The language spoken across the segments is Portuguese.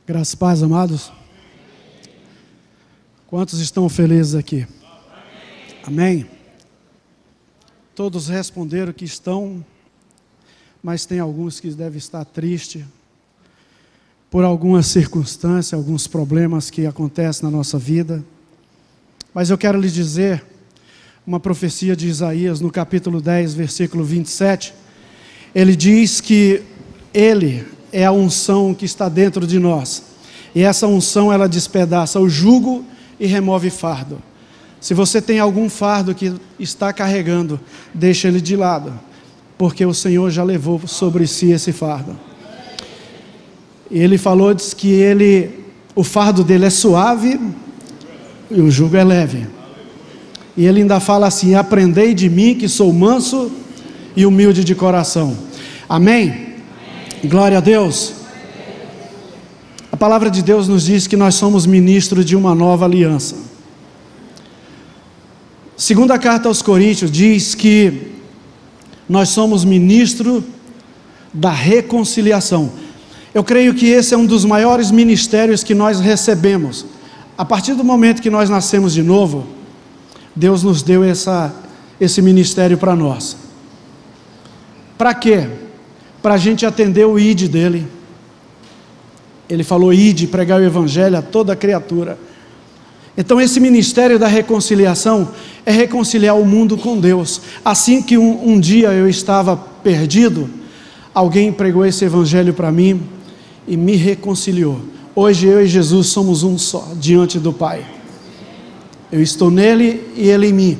Graças e paz, amados. Quantos estão felizes aqui? Amém? Todos responderam que estão, mas tem alguns que devem estar tristes por alguma circunstância, alguns problemas que acontecem na nossa vida. Mas eu quero lhes dizer uma profecia de Isaías no capítulo 10, versículo 27. Ele diz que Ele é a unção que está dentro de nós. E essa unção, ela despedaça o jugo e remove fardo. Se você tem algum fardo que está carregando, deixa ele de lado, porque o Senhor já levou sobre si esse fardo. E Ele falou, diz que o fardo dele é suave e o jugo é leve. E Ele ainda fala assim: aprendei de mim que sou manso e humilde de coração. Amém? Glória a Deus. A palavra de Deus nos diz que nós somos ministros de uma nova aliança. Segunda carta aos Coríntios diz que nós somos ministros da reconciliação. Eu creio que esse é um dos maiores ministérios que nós recebemos. A partir do momento que nós nascemos de novo, Deus nos deu esse ministério para nós. Para quê? Para a gente atender o ide dele. Ele falou: ide, pregar o evangelho a toda criatura. Então esse ministério da reconciliação é reconciliar o mundo com Deus. Assim que um dia eu estava perdido, alguém pregou esse evangelho para mim e me reconciliou. Hoje eu e Jesus somos um só diante do Pai. Eu estou nele e ele em mim.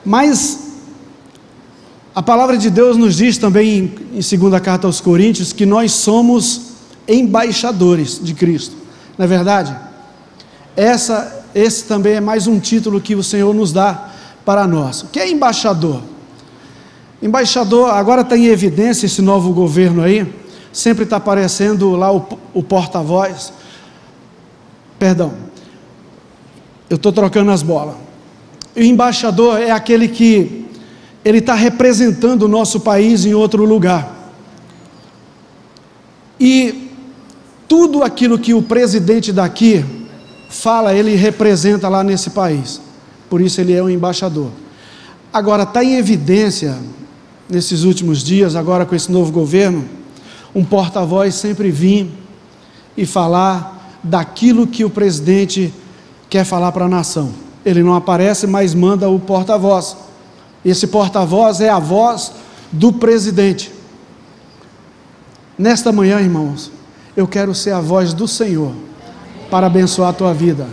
Mas a palavra de Deus nos diz também em segunda carta aos Coríntios que nós somos embaixadores de Cristo. Não é verdade? Esse também é mais um título que o Senhor nos dá para nós. O que é embaixador? Embaixador, agora está em evidência esse novo governo aí, sempre está aparecendo lá o porta-voz. Perdão, eu estou trocando as bolas. O embaixador é aquele que ele está representando o nosso país em outro lugar. E tudo aquilo que o presidente daqui fala, ele representa lá nesse país. Por isso ele é um embaixador. Agora está em evidência, nesses últimos dias, agora com esse novo governo, um porta-voz sempre vir e falar daquilo que o presidente quer falar para a nação. Ele não aparece, mas manda o porta-voz. Esse porta-voz é a voz do presidente. Nesta manhã, irmãos, eu quero ser a voz do Senhor para abençoar a tua vida.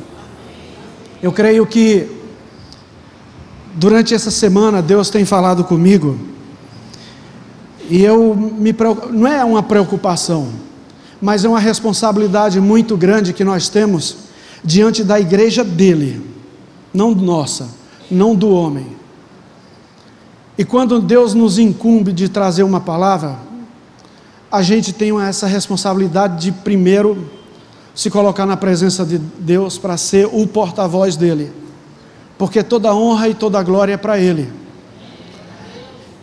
Eu creio que durante essa semana Deus tem falado comigo e não é uma preocupação, mas é uma responsabilidade muito grande que nós temos diante da igreja dele, não nossa, não do homem. E quando Deus nos incumbe de trazer uma palavra, a gente tem essa responsabilidade de primeiro se colocar na presença de Deus para ser o porta-voz dele, porque toda honra e toda glória é para ele.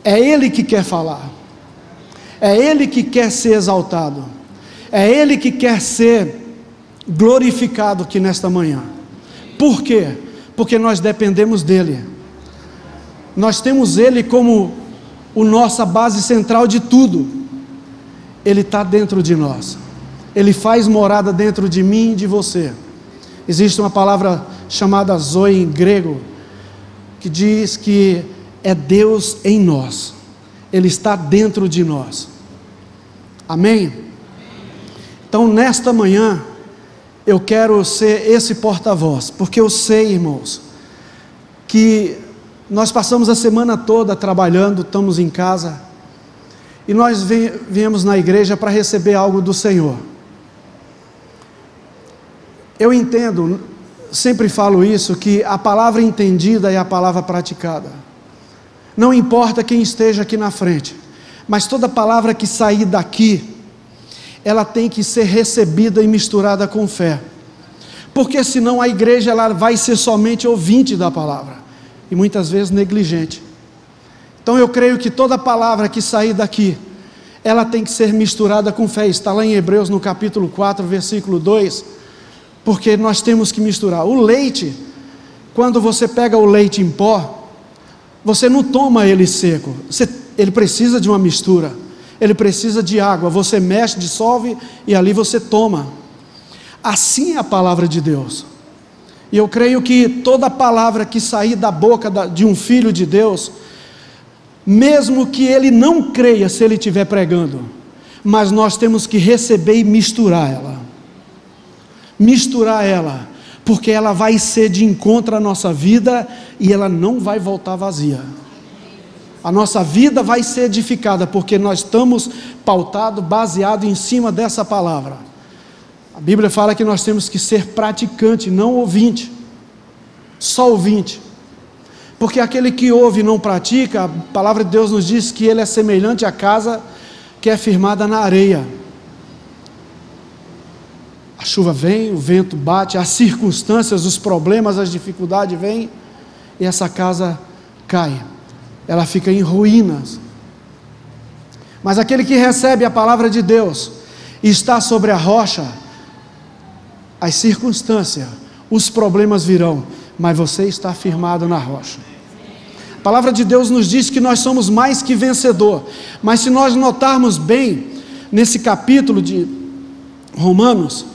É ele que quer falar, é ele que quer ser exaltado, é ele que quer ser glorificado aqui nesta manhã. Por quê? Porque nós dependemos dele. Nós temos ele como a nossa base central de tudo. Ele está dentro de nós. Ele faz morada dentro de mim e de você. Existe uma palavra chamada zoe em grego, que diz que é Deus em nós. Ele está dentro de nós. Amém? Então nesta manhã, eu quero ser esse porta-voz, porque eu sei, irmãos, que nós passamos a semana toda trabalhando, estamos em casa, e nós viemos na igreja para receber algo do Senhor. Eu entendo, sempre falo isso, que a palavra entendida é a palavra praticada. Não importa quem esteja aqui na frente, mas toda palavra que sair daqui, ela tem que ser recebida e misturada com fé, porque senão a igreja ela vai ser somente ouvinte da palavra, e muitas vezes negligente. Então eu creio que toda palavra que sair daqui, ela tem que ser misturada com fé. Está lá em Hebreus no capítulo 4, versículo 2, porque nós temos que misturar. O leite, quando você pega o leite em pó, você não toma ele seco, ele precisa de uma mistura, ele precisa de água, você mexe, dissolve e ali você toma. Assim é a palavra de Deus. E eu creio que toda palavra que sair da boca de um filho de Deus, mesmo que ele não creia se ele estiver pregando, mas nós temos que receber e misturar ela, porque ela vai ser de encontro à nossa vida e ela não vai voltar vazia. A nossa vida vai ser edificada, porque nós estamos pautados, baseados em cima dessa palavra. A Bíblia fala que nós temos que ser praticante, não ouvinte, só ouvinte, porque aquele que ouve e não pratica, a palavra de Deus nos diz que ele é semelhante à casa que é firmada na areia. A chuva vem, o vento bate, as circunstâncias, os problemas, as dificuldades vêm, e essa casa cai, ela fica em ruínas. Mas aquele que recebe a palavra de Deus e está sobre a rocha, as circunstâncias, os problemas virão, mas você está firmado na rocha. A palavra de Deus nos diz que nós somos mais que vencedor, mas se nós notarmos bem, nesse capítulo de Romanos,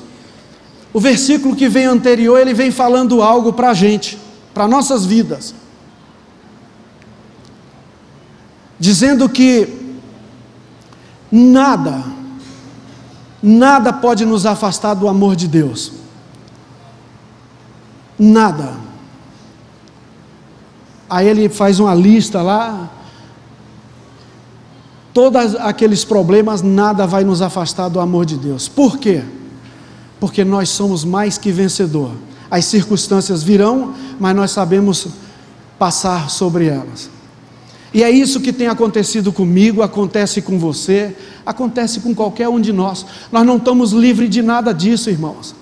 o versículo que vem anterior, ele vem falando algo para a gente, para nossas vidas, dizendo que nada pode nos afastar do amor de Deus, nada. Aí ele faz uma lista lá, todos aqueles problemas, nada vai nos afastar do amor de Deus. Por quê? Porque nós somos mais que vencedor. As circunstâncias virão, mas nós sabemos passar sobre elas. E é isso que tem acontecido comigo, acontece com você, acontece com qualquer um de nós. Nós não estamos livres de nada disso, irmãos.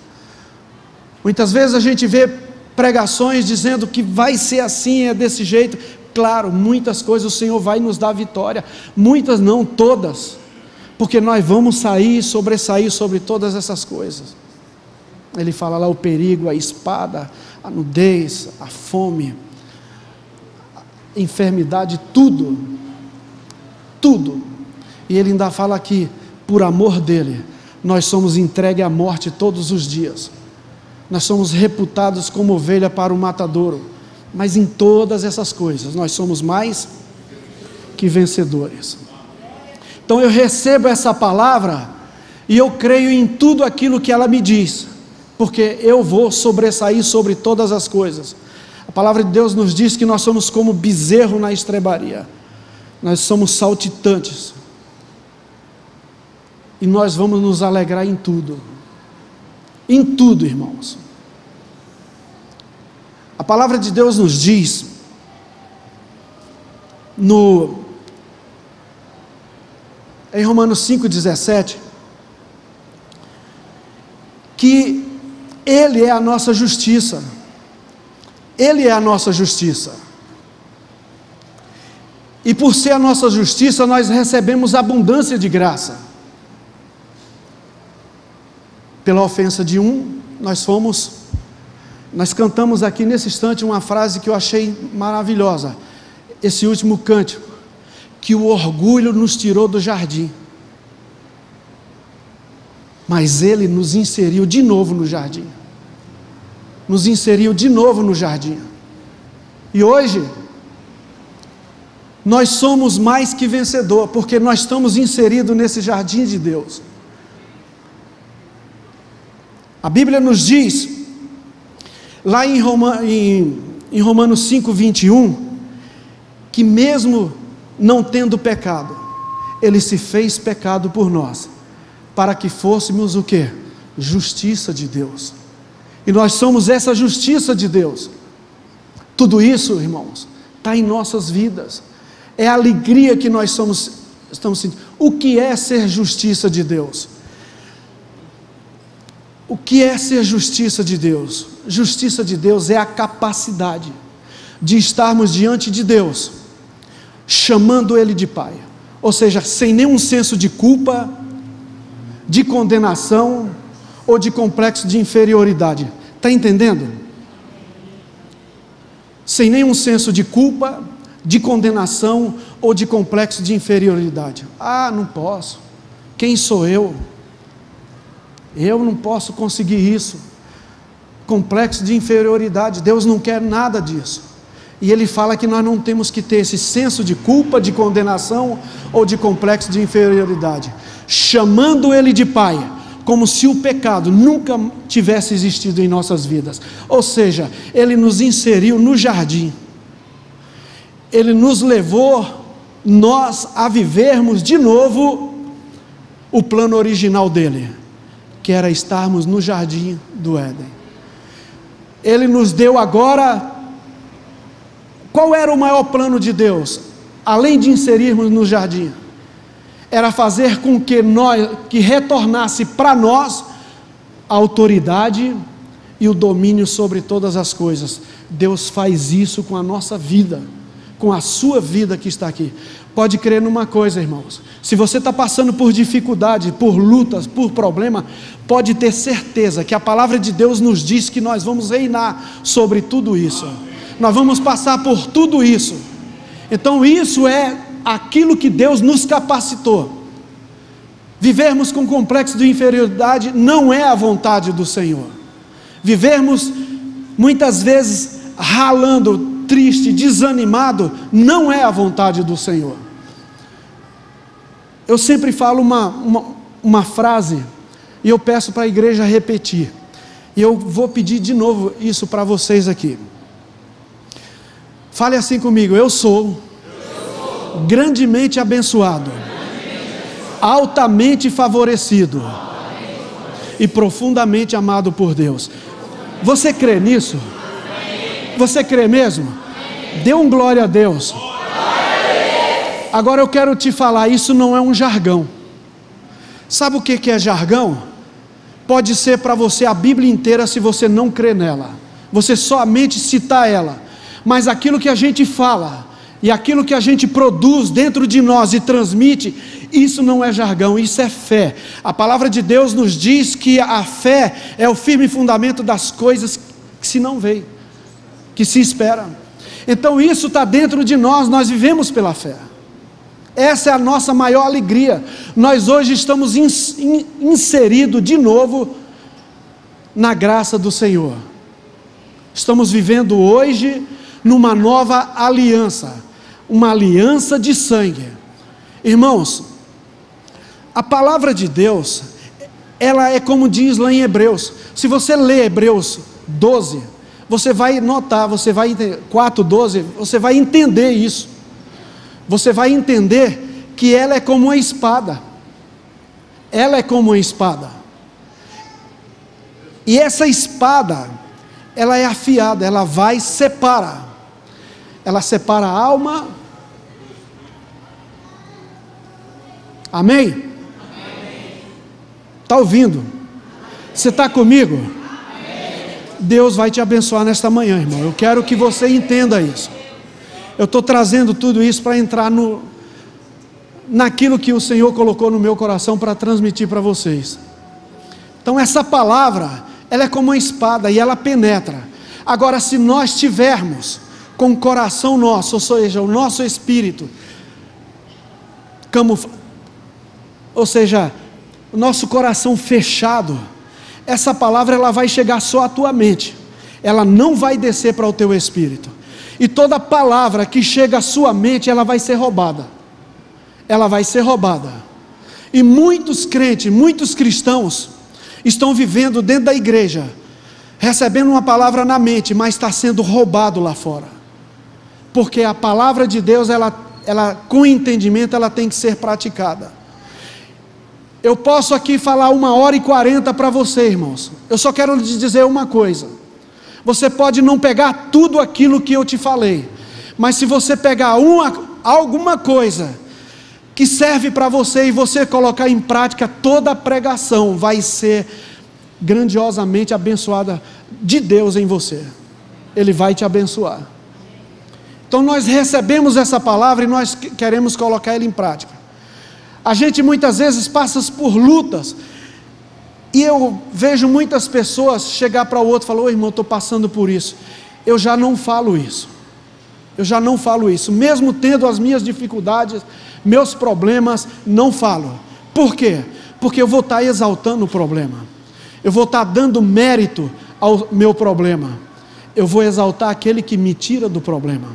Muitas vezes a gente vê pregações dizendo que vai ser assim, é desse jeito. Claro, muitas coisas o Senhor vai nos dar vitória, muitas não, todas, porque nós vamos sobressair sobre todas essas coisas. Ele fala lá o perigo, a espada, a nudez, a fome, a enfermidade, tudo, e ele ainda fala que por amor dele, nós somos entregues à morte todos os dias, nós somos reputados como ovelha para o matadouro, mas em todas essas coisas, nós somos mais que vencedores. Então eu recebo essa palavra, e eu creio em tudo aquilo que ela me diz, porque eu vou sobressair sobre todas as coisas. A palavra de Deus nos diz que nós somos como bezerro na estrebaria, nós somos saltitantes, e nós vamos nos alegrar em tudo, irmãos. A palavra de Deus nos diz, em Romanos 5,17, que Ele é a nossa justiça, Ele é a nossa justiça, e por ser a nossa justiça, nós recebemos abundância de graça. Pela ofensa de um, nós cantamos aqui nesse instante uma frase que eu achei maravilhosa, esse último cântico, que o orgulho nos tirou do jardim, mas Ele nos inseriu de novo no jardim, e hoje, nós somos mais que vencedor, porque nós estamos inseridos nesse jardim de Deus. A Bíblia nos diz, lá em Romanos 5,21, que mesmo não tendo pecado, Ele se fez pecado por nós, para que fôssemos o quê? Justiça de Deus, e nós somos essa justiça de Deus. Tudo isso, irmãos, está em nossas vidas, é a alegria que nós estamos sentindo. O que é ser justiça de Deus? O que é ser justiça de Deus? Justiça de Deus é a capacidade de estarmos diante de Deus, chamando Ele de Pai, ou seja, sem nenhum senso de culpa, de condenação ou de complexo de inferioridade. Está entendendo? Sem nenhum senso de culpa, de condenação ou de complexo de inferioridade. Ah, não posso. Quem sou eu? Eu não posso conseguir isso. Complexo de inferioridade. Deus não quer nada disso. E Ele fala que nós não temos que ter esse senso de culpa, de condenação ou de complexo de inferioridade, chamando Ele de Pai, como se o pecado nunca tivesse existido em nossas vidas. Ou seja, Ele nos inseriu no jardim, Ele nos levou, nós, a vivermos de novo o plano original dEle, que era estarmos no jardim do Éden. Ele nos deu agora. Qual era o maior plano de Deus? Além de inserirmos no jardim, era fazer com que retornasse para nós a autoridade e o domínio sobre todas as coisas. Deus faz isso com a nossa vida, com a sua vida que está aqui. Pode crer numa coisa, irmãos, se você está passando por dificuldade, por lutas, por problema, pode ter certeza que a palavra de Deus nos diz que nós vamos reinar sobre tudo isso. Nós vamos passar por tudo isso. Então isso é aquilo que Deus nos capacitou. Vivermos com complexo de inferioridade não é a vontade do Senhor. Vivermos muitas vezes ralando, triste, desanimado, não é a vontade do Senhor. Eu sempre falo uma frase, e eu peço para a igreja repetir, e eu vou pedir de novo isso para vocês aqui. Fale assim comigo: eu sou grandemente abençoado, altamente favorecido e profundamente amado por Deus. Você crê nisso? Você crê mesmo? Dê um glória a Deus. Agora eu quero te falar, isso não é um jargão. Sabe o que é jargão? Pode ser para você a Bíblia inteira se você não crê nela, você somente citar ela. Mas aquilo que a gente fala e aquilo que a gente produz dentro de nós e transmite, isso não é jargão, isso é fé. A palavra de Deus nos diz que a fé é o firme fundamento das coisas que se não veem, que se espera. Então isso está dentro de nós, nós vivemos pela fé. Essa é a nossa maior alegria. Nós hoje estamos inseridos de novo na graça do Senhor. Estamos vivendo hoje numa nova aliança, uma aliança de sangue. Irmãos, a palavra de Deus, ela é como diz lá em Hebreus. Se você ler Hebreus 12, você vai notar, você vai entender, 4:12, você vai entender isso. Você vai entender que ela é como uma espada. Ela é como uma espada. E essa espada, ela é afiada, ela vai separar. Ela separa a alma. Amém? Está ouvindo? Você está comigo? Deus vai te abençoar nesta manhã, irmão. Eu quero que você entenda isso. Eu estou trazendo tudo isso para entrar naquilo que o Senhor colocou no meu coração para transmitir para vocês. Então essa palavra, ela é como uma espada e ela penetra. Agora, se nós tivermos com o coração nosso, ou seja, o nosso espírito, ou seja, o nosso coração fechado, essa palavra ela vai chegar só à tua mente, ela não vai descer para o teu espírito. E toda palavra que chega à sua mente, ela vai ser roubada. Ela vai ser roubada. E muitos crentes, muitos cristãos estão vivendo dentro da igreja, recebendo uma palavra na mente, mas está sendo roubado lá fora. Porque a palavra de Deus, ela com entendimento, ela tem que ser praticada. Eu posso aqui falar 1h40 para você, irmãos. Eu só quero lhes dizer uma coisa. Você pode não pegar tudo aquilo que eu te falei, mas se você pegar alguma coisa que serve para você e você colocar em prática, toda a pregação vai ser grandiosamente abençoada de Deus em você. Ele vai te abençoar. Então nós recebemos essa palavra e nós queremos colocar ela em prática. A gente muitas vezes passa por lutas, e eu vejo muitas pessoas chegar para o outro e falar: ô irmão, estou passando por isso. Eu já não falo isso. Eu já não falo isso. Mesmo tendo as minhas dificuldades, meus problemas, não falo. Por quê? Porque eu vou estar exaltando o problema. Eu vou estar dando mérito ao meu problema. Eu vou exaltar aquele que me tira do problema.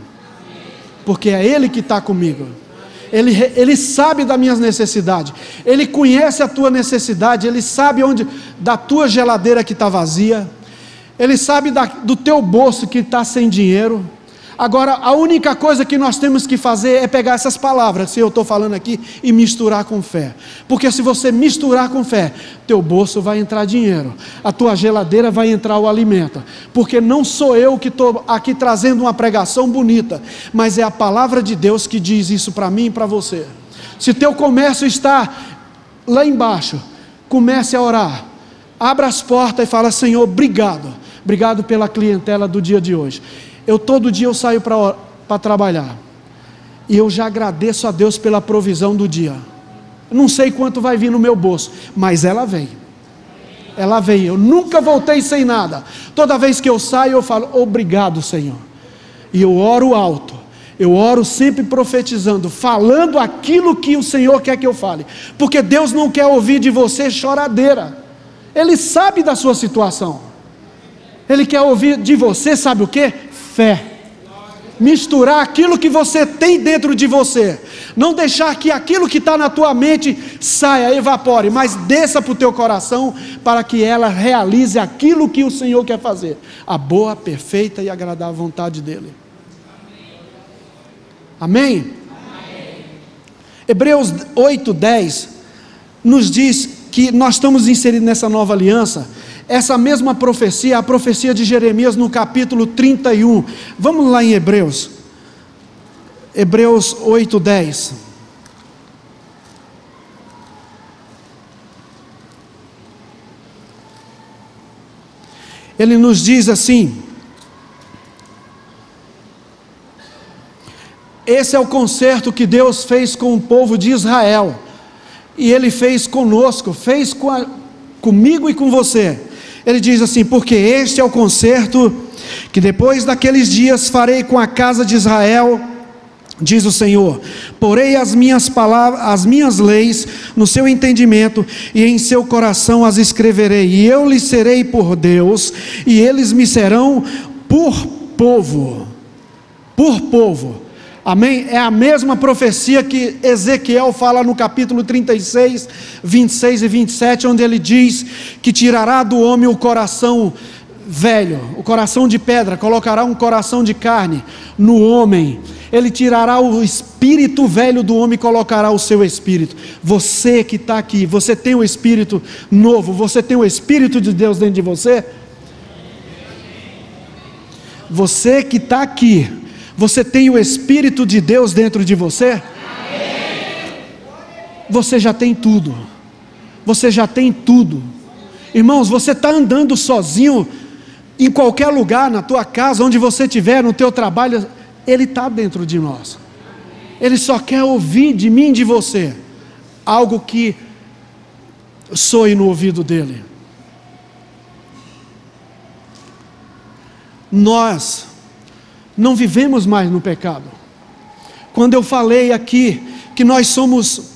Porque é Ele que está comigo. Ele sabe das minhas necessidades. Ele conhece a tua necessidade. Ele sabe onde, da tua geladeira que está vazia. Ele sabe do teu bolso que está sem dinheiro. Agora, a única coisa que nós temos que fazer é pegar essas palavras, se eu estou falando aqui, e misturar com fé. Porque se você misturar com fé, teu bolso vai entrar dinheiro, a tua geladeira vai entrar o alimento. Porque não sou eu que estou aqui trazendo uma pregação bonita, mas é a palavra de Deus que diz isso para mim e para você. Se teu comércio está lá embaixo, comece a orar. Abra as portas e fala: Senhor, obrigado. Obrigado pela clientela do dia de hoje. Todo dia eu saio para trabalhar, e eu já agradeço a Deus pela provisão do dia. Não sei quanto vai vir no meu bolso, mas ela vem. Ela vem. Eu nunca voltei sem nada. Toda vez que eu saio, eu falo: obrigado, Senhor. E eu oro alto. Eu oro sempre profetizando, falando aquilo que o Senhor quer que eu fale. Porque Deus não quer ouvir de você choradeira. Ele sabe da sua situação. Ele quer ouvir de você, sabe o quê? Fé. Misturar aquilo que você tem dentro de você. Não deixar que aquilo que está na tua mente saia, evapore, mas desça para o teu coração, para que ela realize aquilo que o Senhor quer fazer. A boa, perfeita e agradável vontade dEle. Amém? Amém. Hebreus 8:10 nos diz que nós estamos inseridos nessa nova aliança. Essa mesma profecia, a profecia de Jeremias no capítulo 31. Vamos lá em Hebreus 8:10. Ele nos diz assim: esse é o concerto que Deus fez com o povo de Israel, e Ele fez conosco, fez comigo e com você. Ele diz assim: porque este é o concerto que depois daqueles dias farei com a casa de Israel, diz o Senhor. Porei as minhas palavras, as minhas leis no seu entendimento, e em seu coração as escreverei, e eu lhes serei por Deus, e eles me serão por povo. Por povo. Amém? É a mesma profecia que Ezequiel fala no capítulo 36, 26 e 27, onde ele diz que tirará do homem o coração velho, o coração de pedra, colocará um coração de carne no homem. Ele tirará o espírito velho do homem e colocará o seu espírito. Você que está aqui, você tem o espírito novo, você tem o espírito de Deus dentro de você? Você que está aqui, você tem o Espírito de Deus dentro de você? Você já tem tudo. Você já tem tudo. Irmãos, você está andando sozinho em qualquer lugar, na tua casa, onde você estiver, no teu trabalho, Ele está dentro de nós. Ele só quer ouvir de mim e de você algo que soe no ouvido dEle. Nós não vivemos mais no pecado. Quando eu falei aqui que nós somos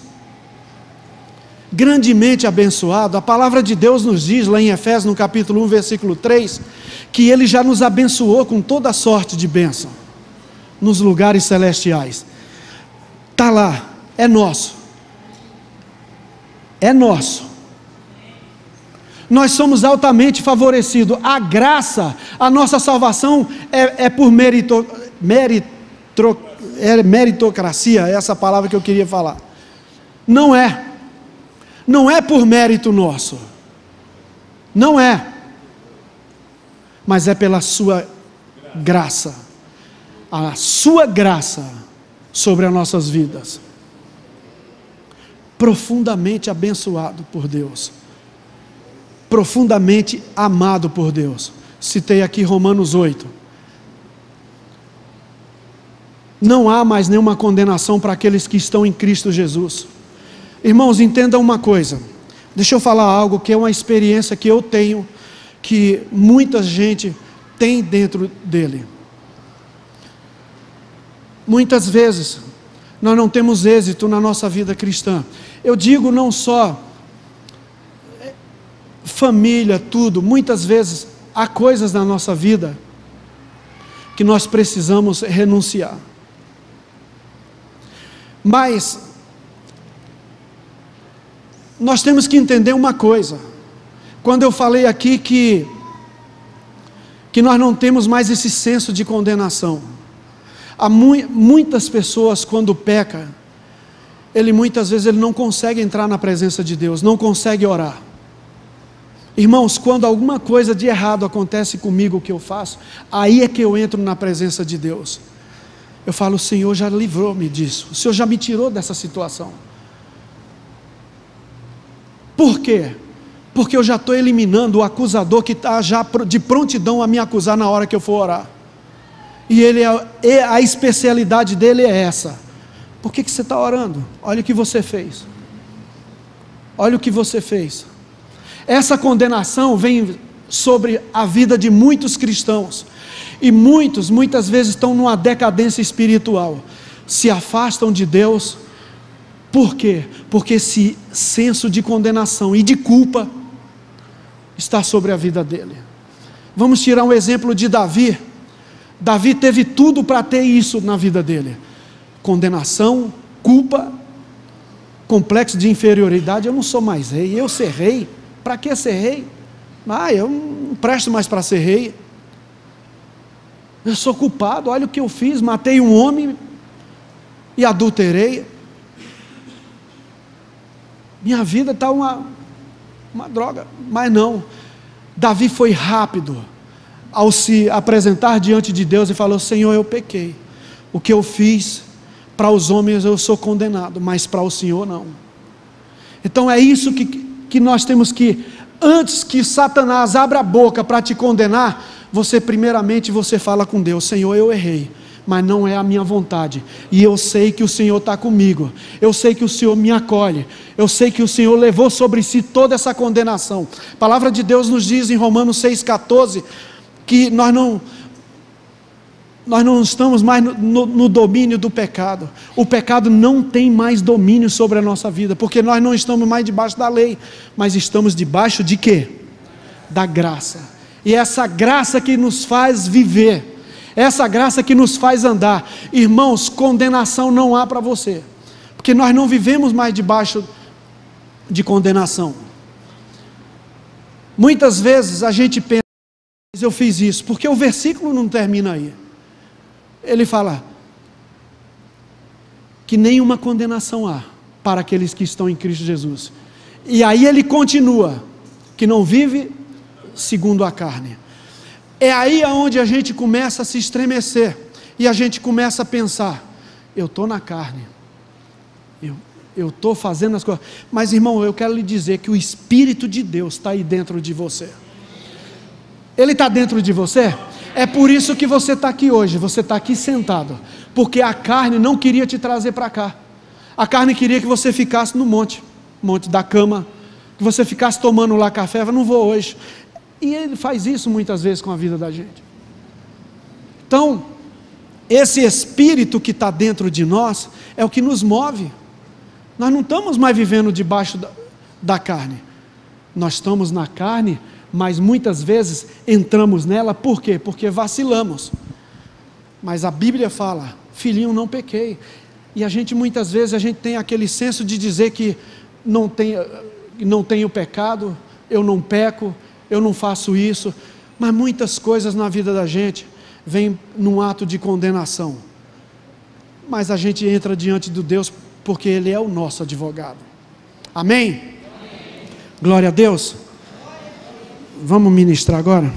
grandemente abençoados, a palavra de Deus nos diz lá em Efésios no capítulo 1 versículo 3, que Ele já nos abençoou com toda sorte de bênção nos lugares celestiais. Está lá, é nosso. É nosso. Nós somos altamente favorecidos. A graça, a nossa salvação é por meritocracia, é essa palavra que eu queria falar. Não é. Não é por mérito nosso. Não é. Mas é pela sua graça. A sua graça sobre as nossas vidas. Profundamente abençoado por Deus. Profundamente amado por Deus. Citei aqui Romanos 8. Não há mais nenhuma condenação para aqueles que estão em Cristo Jesus. Irmãos, entendam uma coisa. Deixa eu falar algo que é uma experiência que eu tenho, que muita gente tem dentro dele. Muitas vezes nós não temos êxito na nossa vida cristã. Eu digo não só família, tudo. Muitas vezes há coisas na nossa vida que nós precisamos renunciar. Mas nós temos que entender uma coisa. Quando eu falei aqui que nós não temos mais esse senso de condenação. Há muitas pessoas, quando pecam, muitas vezes ele não consegue entrar na presença de Deus, não consegue orar. Irmãos, quando alguma coisa de errado acontece comigo, o que eu faço, aí é que eu entro na presença de Deus. Eu falo: o Senhor já livrou-me disso, o Senhor já me tirou dessa situação. Por quê? Porque eu já estou eliminando o acusador que está já de prontidão a me acusar na hora que eu for orar. E a especialidade dele é essa. Por que você está orando? Olha o que você fez. Olha o que você fez. Essa condenação vem sobre a vida de muitos cristãos. E muitas vezes estão numa decadência espiritual. Se afastam de Deus. Por quê? Porque esse senso de condenação e de culpa está sobre a vida dele. Vamos tirar um exemplo de Davi. Davi teve tudo para ter isso na vida dele: condenação, culpa, complexo de inferioridade. Eu não sou mais rei, eu ser rei, para que ser rei? Eu não presto mais para ser rei, eu sou culpado, olha o que eu fiz, matei um homem e adulterei, minha vida está uma droga. Mas não, Davi foi rápido ao se apresentar diante de Deus e falou: Senhor, eu pequei, o que eu fiz para os homens eu sou condenado, mas para o Senhor não. Então é isso que nós temos que, antes que Satanás abra a boca para te condenar, primeiramente você fala com Deus: Senhor, eu errei, mas não é a minha vontade, e eu sei que o Senhor está comigo, eu sei que o Senhor me acolhe, eu sei que o Senhor levou sobre si toda essa condenação. A palavra de Deus nos diz em Romanos 6,14, que nós não estamos mais no domínio do pecado. O pecado não tem mais domínio sobre a nossa vida, porque nós não estamos mais debaixo da lei, mas estamos debaixo de quê? Da graça. E essa graça que nos faz viver, essa graça que nos faz andar. Irmãos, condenação não há para você, porque nós não vivemos mais debaixo de condenação. Muitas vezes a gente pensa: eu fiz isso, porque o versículo não termina aí. Ele fala que nenhuma condenação há para aqueles que estão em Cristo Jesus. E aí ele continua, que não vive segundo a carne. É aí onde a gente começa a se estremecer, e a gente começa a pensar: eu estou na carne, eu estou fazendo as coisas, mas irmão, eu quero lhe dizer que o Espírito de Deus está aí dentro de você. Ele está dentro de você. É por isso que você está aqui hoje, você está aqui sentado, porque a carne não queria te trazer para cá. A carne queria que você ficasse no monte da cama, que você ficasse tomando lá café. Eu não vou hoje. E ele faz isso muitas vezes com a vida da gente. Então, esse Espírito que está dentro de nós é o que nos move. Nós não estamos mais vivendo debaixo da carne. Nós estamos na carne, mas muitas vezes entramos nela. Por quê? Porque vacilamos. Mas a Bíblia fala: filhinho, não pequei. E a gente muitas vezes tem aquele senso de dizer que não tenho pecado, eu não peco, eu não faço isso. Mas muitas coisas na vida da gente vêm num ato de condenação. Mas a gente entra diante de Deus porque Ele é o nosso advogado. Amém? Amém. Glória a Deus. Vamos ministrar agora?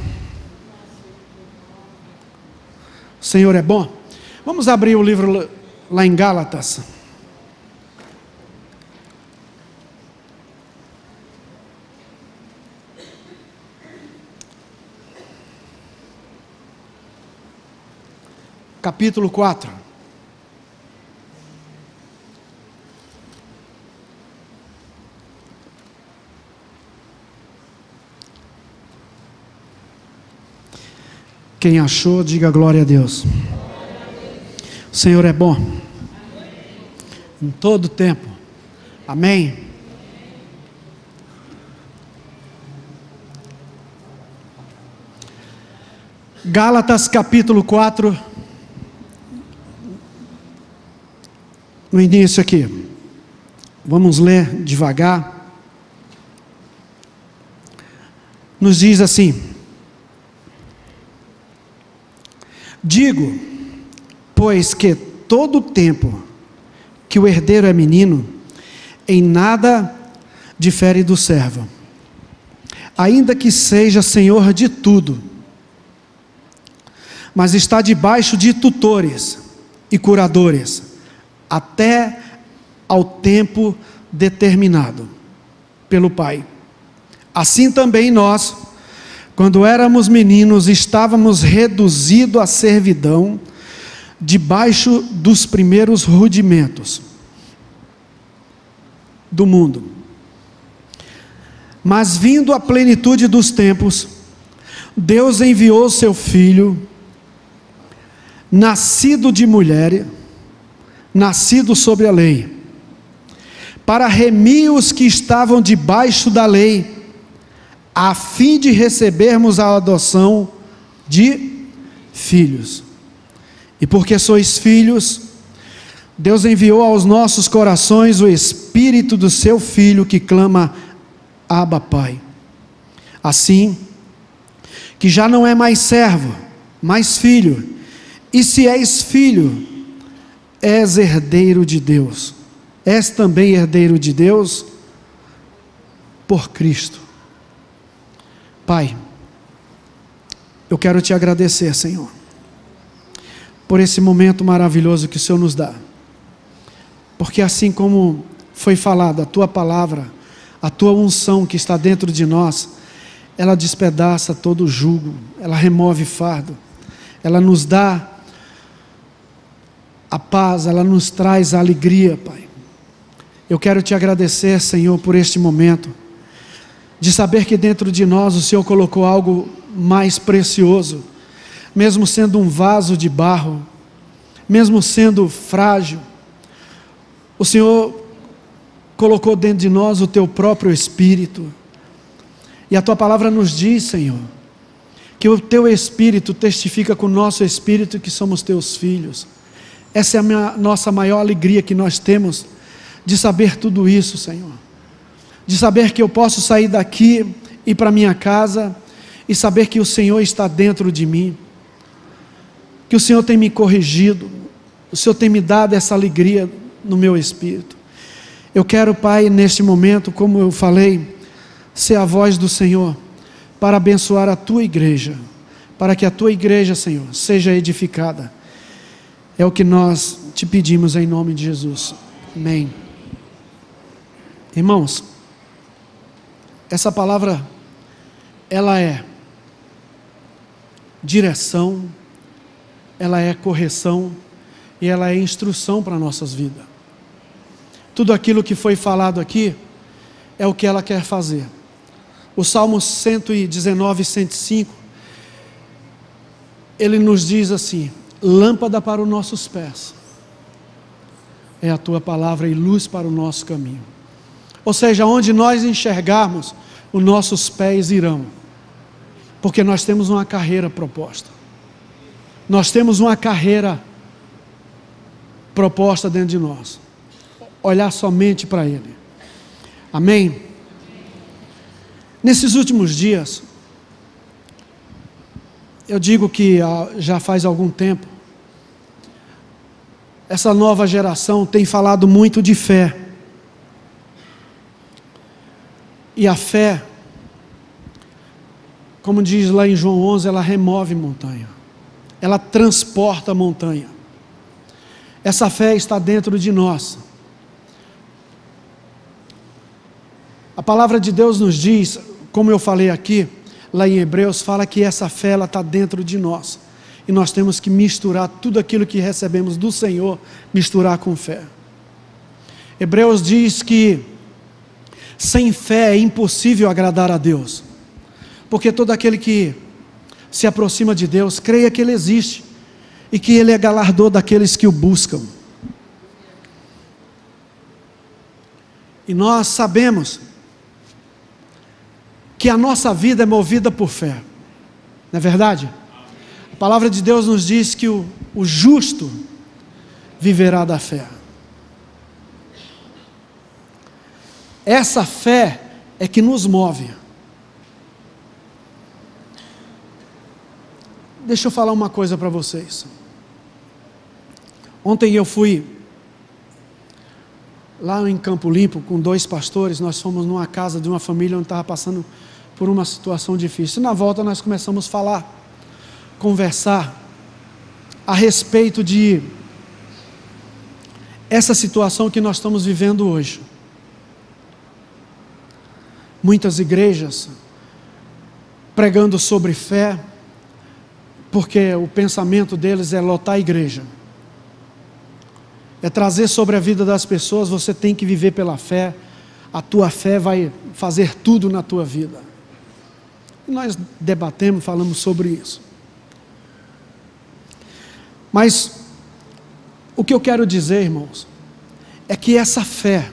O Senhor é bom. Vamos abrir o livro lá em Gálatas. Capítulo 4. Quem achou, diga glória a Deus. O Senhor é bom em todo tempo. Amém. Gálatas capítulo 4, no início aqui, vamos ler devagar. Nos diz assim: digo, pois que todo o tempo que o herdeiro é menino, em nada difere do servo, ainda que seja senhor de tudo, mas está debaixo de tutores e curadores, até ao tempo determinado pelo Pai. Assim também nós, quando éramos meninos, estávamos reduzidos à servidão, debaixo dos primeiros rudimentos do mundo. Mas vindo a plenitude dos tempos, Deus enviou seu Filho, nascido de mulher, nascido sobre a lei, para remir os que estavam debaixo da lei, a fim de recebermos a adoção de filhos. E porque sois filhos, Deus enviou aos nossos corações o Espírito do seu Filho, que clama: Abba, Pai. Assim, que já não é mais servo, mas filho. E se és filho, és herdeiro de Deus. És também herdeiro de Deus por Cristo. Pai, eu quero te agradecer, Senhor, por esse momento maravilhoso que o Senhor nos dá. Porque assim como foi falado, a tua palavra, a tua unção que está dentro de nós, ela despedaça todo o jugo, ela remove fardo, ela nos dá a paz, ela nos traz a alegria, Pai. Eu quero te agradecer, Senhor, por este momento, de saber que dentro de nós o Senhor colocou algo mais precioso, mesmo sendo um vaso de barro, mesmo sendo frágil, o Senhor colocou dentro de nós o teu próprio Espírito, e a tua palavra nos diz, Senhor, que o teu Espírito testifica com o nosso Espírito que somos teus filhos. Essa é a nossa maior alegria que nós temos, de saber tudo isso, Senhor, de saber que eu posso sair daqui, ir para minha casa, e saber que o Senhor está dentro de mim, que o Senhor tem me corrigido, o Senhor tem me dado essa alegria no meu espírito. Eu quero, Pai, neste momento, como eu falei, ser a voz do Senhor, para abençoar a tua igreja, para que a tua igreja, Senhor, seja edificada. É o que nós te pedimos em nome de Jesus. Amém. Irmãos, essa palavra, ela é direção, ela é correção e ela é instrução para nossas vidas. Tudo aquilo que foi falado aqui é o que ela quer fazer. O Salmo 119, 105, ele nos diz assim: lâmpada para os nossos pés é a tua palavra e luz para o nosso caminho. Ou seja, onde nós enxergarmos, os nossos pés irão, porque nós temos uma carreira proposta. Nós temos uma carreira proposta dentro de nós. Olhar somente para Ele. Amém? Nesses últimos dias, eu digo que já faz algum tempo, essa nova geração tem falado muito de fé. E a fé, como diz lá em João 11, ela remove montanha, ela transporta montanha. Essa fé está dentro de nós. A palavra de Deus nos diz, como eu falei aqui, lá em Hebreus, fala que essa fé ela está dentro de nós. E nós temos que misturar tudo aquilo que recebemos do Senhor, misturar com fé. Hebreus diz que sem fé é impossível agradar a Deus. Porque todo aquele que se aproxima de Deus, creia que Ele existe e que Ele é galardador daqueles que o buscam. E nós sabemos que a nossa vida é movida por fé, não é verdade? A palavra de Deus nos diz que o justo viverá da fé. Essa fé é que nos move. Deixa eu falar uma coisa para vocês. Ontem eu fui lá em Campo Limpo com 2 pastores. Nós fomos numa casa de uma família onde estava passando por uma situação difícil. Na volta nós começamos a falar, conversar a respeito de essa situação que nós estamos vivendo hoje. Muitas igrejas pregando sobre fé, porque o pensamento deles é lotar a igreja, é trazer sobre a vida das pessoas: você tem que viver pela fé, a tua fé vai fazer tudo na tua vida. E nós debatemos, falamos sobre isso. Mas o que eu quero dizer, irmãos, é que essa fé,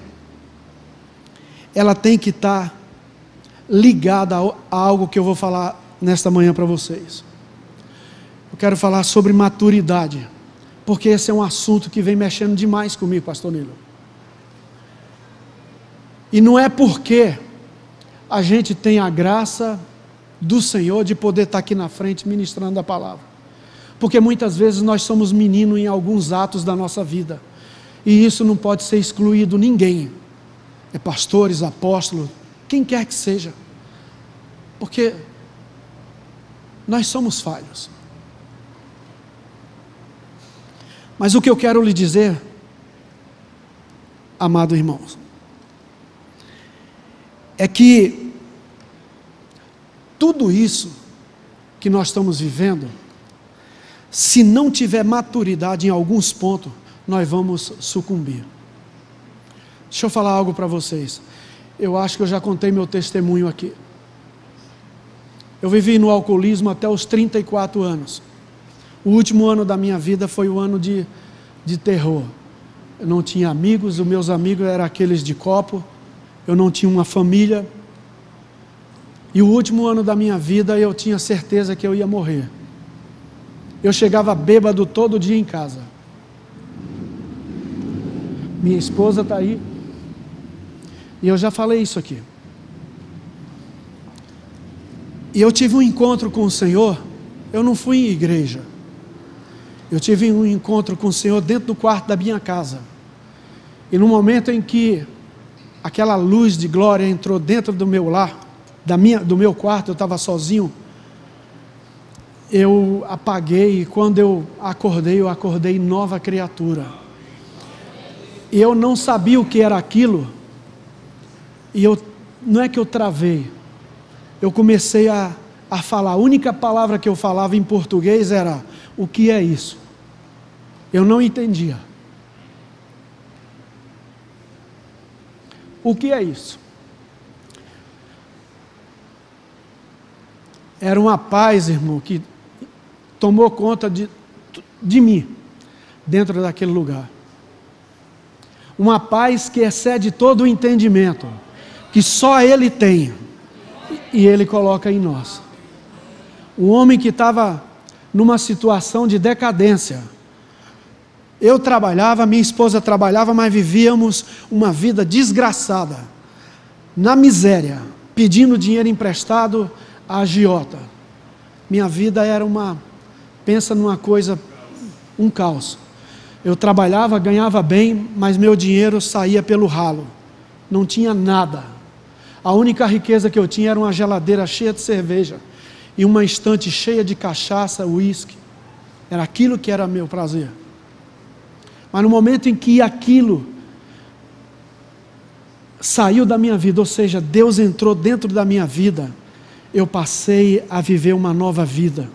ela tem que estar ligada a algo que eu vou falar nesta manhã para vocês. Eu quero falar sobre maturidade, porque esse é um assunto que vem mexendo demais comigo, pastor Nilo. E não é porque a gente tem a graça do Senhor de poder estar aqui na frente ministrando a palavra, porque muitas vezes nós somos meninos em alguns atos da nossa vida, e isso não pode ser excluído ninguém, é pastores, apóstolos, quem quer que seja, porque nós somos falhos. Mas o que eu quero lhe dizer, amado irmãos, é que tudo isso que nós estamos vivendo, se não tiver maturidade em alguns pontos, nós vamos sucumbir. Deixa eu falar algo para vocês. Eu acho que eu já contei meu testemunho aqui. Eu vivi no alcoolismo até os 34 anos. O último ano da minha vida foi o ano de terror. Eu não tinha amigos, os meus amigos eram aqueles de copo, eu não tinha uma família. E o último ano da minha vida eu tinha certeza que eu ia morrer. Eu chegava bêbado todo dia em casa. Minha esposa está aí. E eu já falei isso aqui. E eu tive um encontro com o Senhor. Eu não fui em igreja. Eu tive um encontro com o Senhor dentro do quarto da minha casa. E no momento em que aquela luz de glória entrou dentro do meu lar, do meu quarto, eu estava sozinho, eu apaguei, e quando eu acordei nova criatura. E eu não sabia o que era aquilo, e não é que eu travei, eu comecei a falar. A única palavra que eu falava em português era: o que é isso? Eu não entendia. O que é isso? Era uma paz, irmão, que tomou conta de mim, dentro daquele lugar. Uma paz que excede todo o entendimento, que só Ele tem, e Ele coloca em nós. Um homem que estava numa situação de decadência. Eu trabalhava, minha esposa trabalhava, mas vivíamos uma vida desgraçada, na miséria, pedindo dinheiro emprestado a agiota. Minha vida era pensa numa coisa, um caos. Eu trabalhava, ganhava bem, mas meu dinheiro saía pelo ralo, não tinha nada. A única riqueza que eu tinha era uma geladeira cheia de cerveja e uma estante cheia de cachaça, uísque. Era aquilo que era meu prazer. Mas no momento em que aquilo saiu da minha vida, ou seja, Deus entrou dentro da minha vida, eu passei a viver uma nova vida.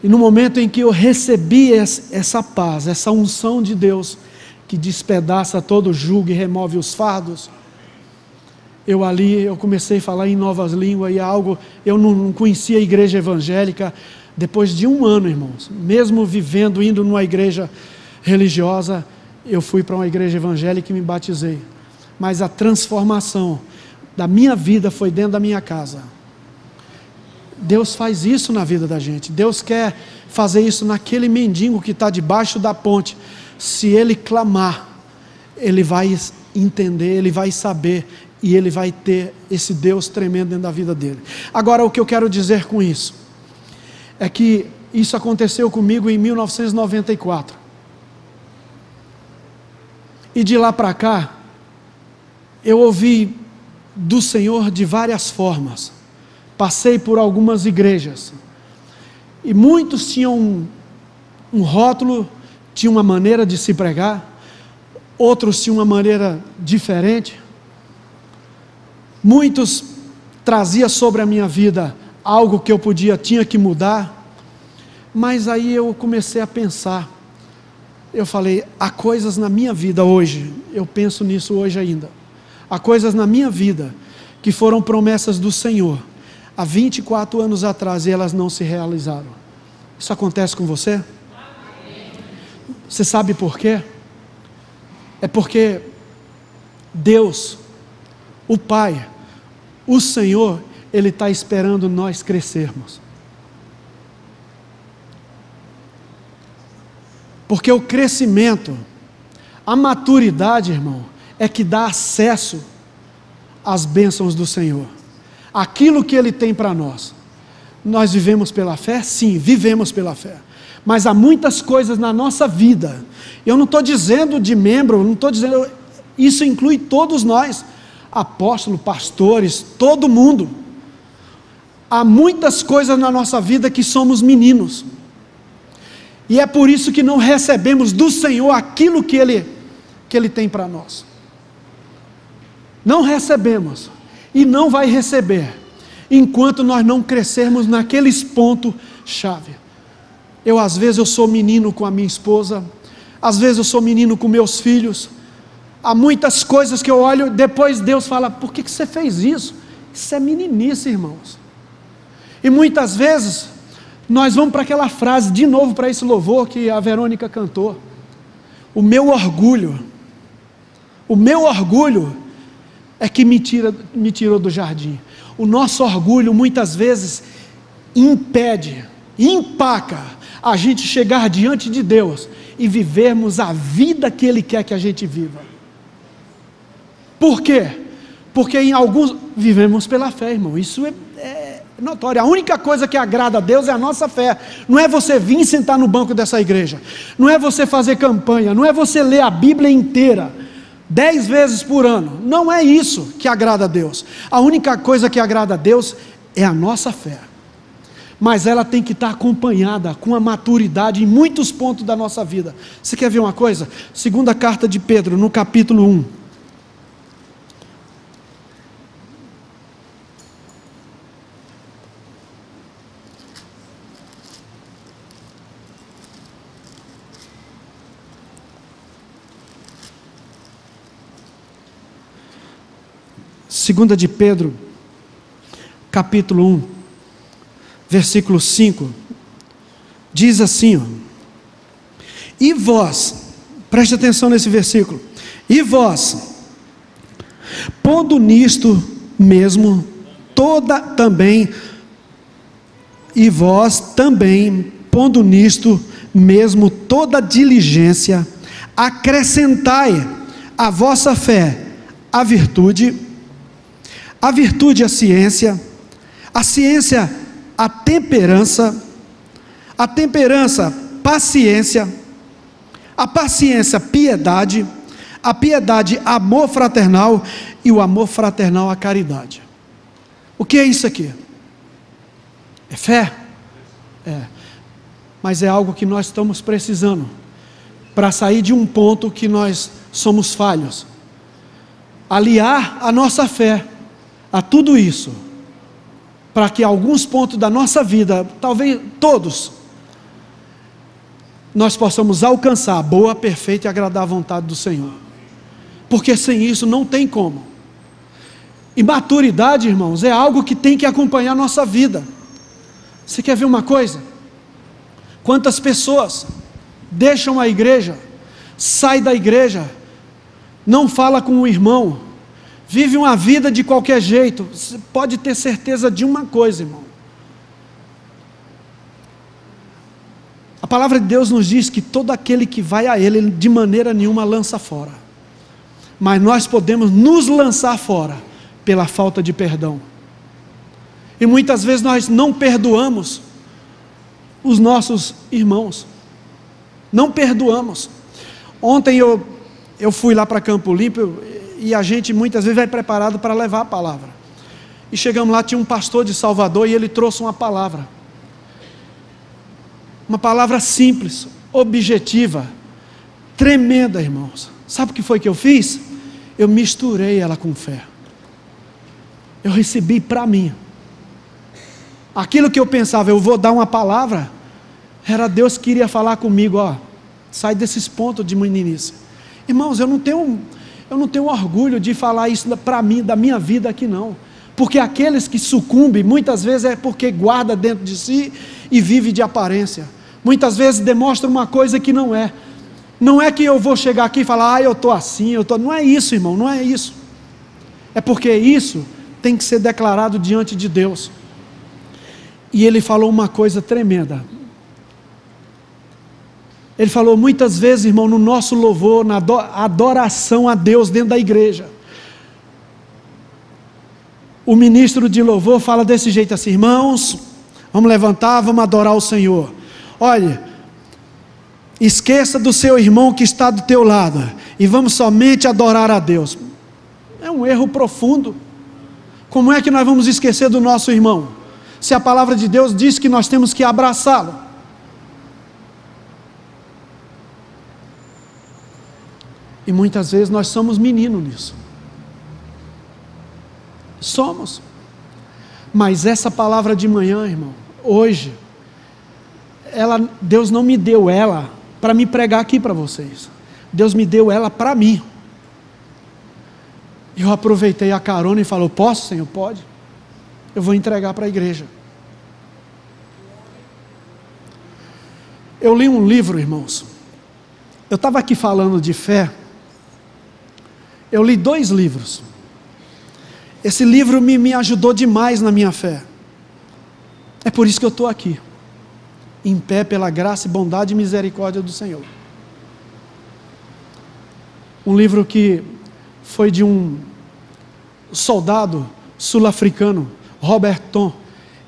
E no momento em que eu recebi essa paz, essa unção de Deus, que despedaça todo o jugo e remove os fardos, eu comecei a falar em novas línguas, e algo, eu não conhecia a igreja evangélica. Depois de 1 ano, irmãos, mesmo vivendo, indo numa igreja religiosa, eu fui para uma igreja evangélica e me batizei. Mas a transformação da minha vida foi dentro da minha casa. Deus faz isso na vida da gente. Deus quer fazer isso naquele mendigo que está debaixo da ponte. Se ele clamar, ele vai entender, ele vai saber, e ele vai ter esse Deus tremendo dentro da vida dele. Agora, o que eu quero dizer com isso é que isso aconteceu comigo em 1994. E de lá para cá, eu ouvi do Senhor de várias formas. Passei por algumas igrejas, e muitos tinham um rótulo, tinham uma maneira de se pregar, outros tinham uma maneira diferente. Muitos traziam sobre a minha vida algo que eu tinha que mudar. Mas aí eu comecei a pensar, eu falei, há coisas na minha vida hoje, eu penso nisso hoje ainda, há coisas na minha vida que foram promessas do Senhor há 24 anos atrás, e elas não se realizaram. Isso acontece com você? Você sabe por quê? É porque Deus, o Pai, o Senhor, Ele está esperando nós crescermos. Porque o crescimento, a maturidade, irmão, é que dá acesso às bênçãos do Senhor, aquilo que Ele tem para nós. Nós vivemos pela fé? Sim, vivemos pela fé. Mas há muitas coisas na nossa vida. Eu não estou dizendo de membro, não estou dizendo, isso inclui todos nós, apóstolos, pastores, todo mundo. Há muitas coisas na nossa vida que somos meninos. E é por isso que não recebemos do Senhor aquilo que Ele tem para nós. Não recebemos. E não vai receber, enquanto nós não crescermos naqueles pontos-chave. Às vezes eu sou menino com a minha esposa, às vezes eu sou menino com meus filhos. Há muitas coisas que eu olho, depois Deus fala, por que você fez isso? Isso é meninice, irmãos. E muitas vezes, nós vamos para aquela frase, de novo para esse louvor que a Verônica cantou. O meu orgulho é que me tirou do jardim. O nosso orgulho muitas vezes empaca a gente chegar diante de Deus e vivermos a vida que Ele quer que a gente viva. Por quê? Porque em alguns vivemos pela fé, irmão. Isso é notório. A única coisa que agrada a Deus é a nossa fé. Não é você vir sentar no banco dessa igreja, não é você fazer campanha, não é você ler a Bíblia inteira 10 vezes por ano. Não é isso que agrada a Deus. A única coisa que agrada a Deus é a nossa fé, mas ela tem que estar acompanhada com a maturidade em muitos pontos da nossa vida. Você quer ver uma coisa? Segunda carta de Pedro, no capítulo 1. Segunda de Pedro, capítulo 1, versículo 5, diz assim, e vós, preste atenção nesse versículo, e vós, pondo nisto mesmo, e vós também, pondo nisto mesmo toda diligência, acrescentai à vossa fé a virtude a ciência a temperança paciência, a paciência piedade, a piedade amor fraternal, e o amor fraternal a caridade. O que é isso aqui? É fé? É, mas é algo que nós estamos precisando para sair de um ponto que nós somos falhos, aliar a nossa fé a tudo isso, para que alguns pontos da nossa vida, talvez todos, nós possamos alcançar a boa, perfeita e agradável vontade do Senhor, porque sem isso não tem como. E maturidade, irmãos, é algo que tem que acompanhar a nossa vida. Você quer ver uma coisa? Quantas pessoas deixam a igreja, saem da igreja, não fala com o irmão, vive uma vida de qualquer jeito. Você pode ter certeza de uma coisa, irmão. A palavra de Deus nos diz que todo aquele que vai a Ele, de maneira nenhuma lança fora. Mas nós podemos nos lançar fora pela falta de perdão. E muitas vezes nós não perdoamos os nossos irmãos. Não perdoamos. Ontem eu fui lá para Campo Limpo e a gente muitas vezes vai preparado para levar a palavra. E chegamos lá, tinha um pastor de Salvador e ele trouxe uma palavra. Uma palavra simples, objetiva, tremenda, irmãos. Sabe o que foi que eu fiz? Eu misturei ela com fé. Eu recebi para mim. Aquilo que eu pensava, eu vou dar uma palavra, era Deus que queria falar comigo, ó, sai desses pontos de meninice. Irmãos, eu não tenho orgulho de falar isso para mim, da minha vida aqui não. Porque aqueles que sucumbem, muitas vezes é porque guarda dentro de si e vive de aparência. Muitas vezes demonstra uma coisa que não é. Não é que eu vou chegar aqui e falar, eu estou assim, não é isso, irmão, não é isso. É porque isso tem que ser declarado diante de Deus. E ele falou uma coisa tremenda. Ele falou muitas vezes, irmão, no nosso louvor, na adoração a Deus dentro da igreja. O ministro de louvor fala desse jeito assim, irmãos, vamos levantar, vamos adorar o Senhor. Olha, esqueça do seu irmão que está do teu lado e vamos somente adorar a Deus. É um erro profundo. Como é que nós vamos esquecer do nosso irmão? Se a palavra de Deus diz que nós temos que abraçá-lo. E muitas vezes nós somos meninos nisso. Somos. Mas essa palavra de manhã, irmão, hoje, Deus não me deu ela para me pregar aqui para vocês. Deus me deu ela para mim. Eu aproveitei a carona e falei, posso, Senhor? Pode. Eu vou entregar para a igreja. Eu li um livro, irmãos. Eu estava aqui falando de fé. Eu li 2 livros. Esse livro me ajudou demais na minha fé. É por isso que eu estou aqui. Em pé pela graça, bondade e misericórdia do Senhor. Um livro que foi de um soldado sul-africano, Robert Tom.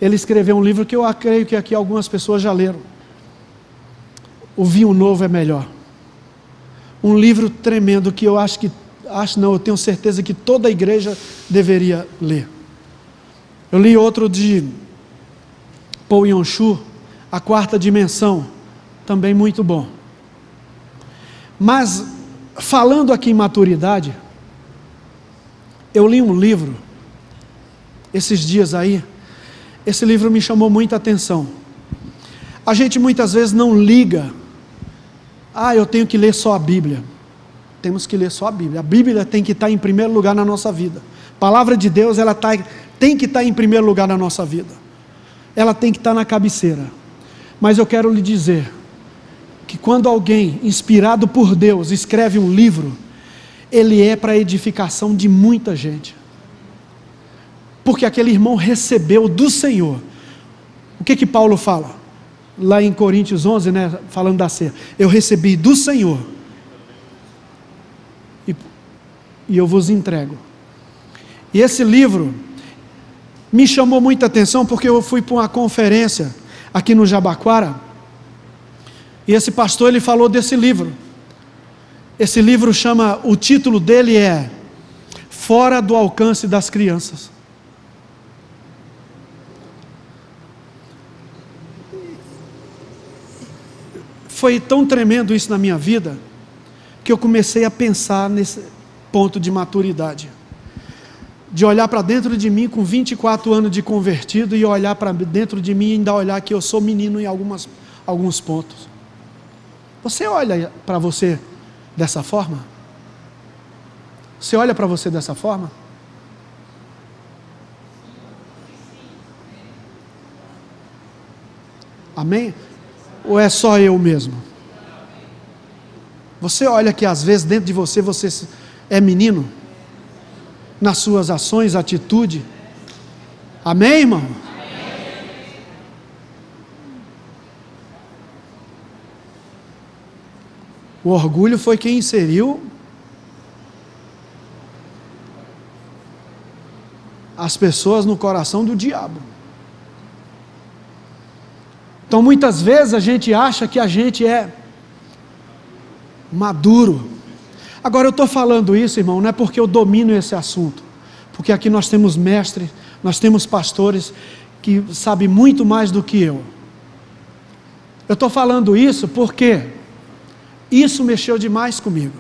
Ele escreveu um livro que eu creio que aqui algumas pessoas já leram. O Vinho Novo é Melhor. Um livro tremendo que eu eu tenho certeza que toda a igreja deveria ler. Eu li outro de Paul Yong-Shu, A Quarta Dimensão, também muito bom. Mas, falando aqui em maturidade, eu li um livro, esses dias aí, esse livro me chamou muita atenção. A gente muitas vezes não liga, eu tenho que ler só a Bíblia. Temos que ler só a Bíblia. A Bíblia tem que estar em primeiro lugar na nossa vida. A palavra de Deus, tem que estar em primeiro lugar na nossa vida. Ela tem que estar na cabeceira. Mas eu quero lhe dizer que quando alguém inspirado por Deus escreve um livro, ele é para edificação de muita gente. Porque aquele irmão recebeu do Senhor. O que Paulo fala? Lá em Coríntios 11, falando da ceia. Eu recebi do Senhor. E eu vos entrego. E esse livro me chamou muita atenção porque eu fui para uma conferência aqui no Jabaquara e esse pastor ele falou desse livro. Esse livro o título dele é Fora do Alcance das Crianças. Foi tão tremendo isso na minha vida que eu comecei a pensar nesse ponto de maturidade, de olhar para dentro de mim com 24 anos de convertido e olhar para dentro de mim e ainda olhar que eu sou menino em alguns pontos. Você olha para você dessa forma? Você olha para você dessa forma? Amém? Ou é só eu mesmo? Você olha que às vezes dentro de você, você é menino? Nas suas ações, atitude? Amém, irmão? O orgulho foi quem inseriu as pessoas no coração do diabo. Então muitas vezes a gente acha que a gente é maduro. Agora eu estou falando isso, irmão, não é porque eu domino esse assunto, porque aqui nós temos mestres, nós temos pastores que sabem muito mais do que eu. Eu estou falando isso porque isso mexeu demais comigo,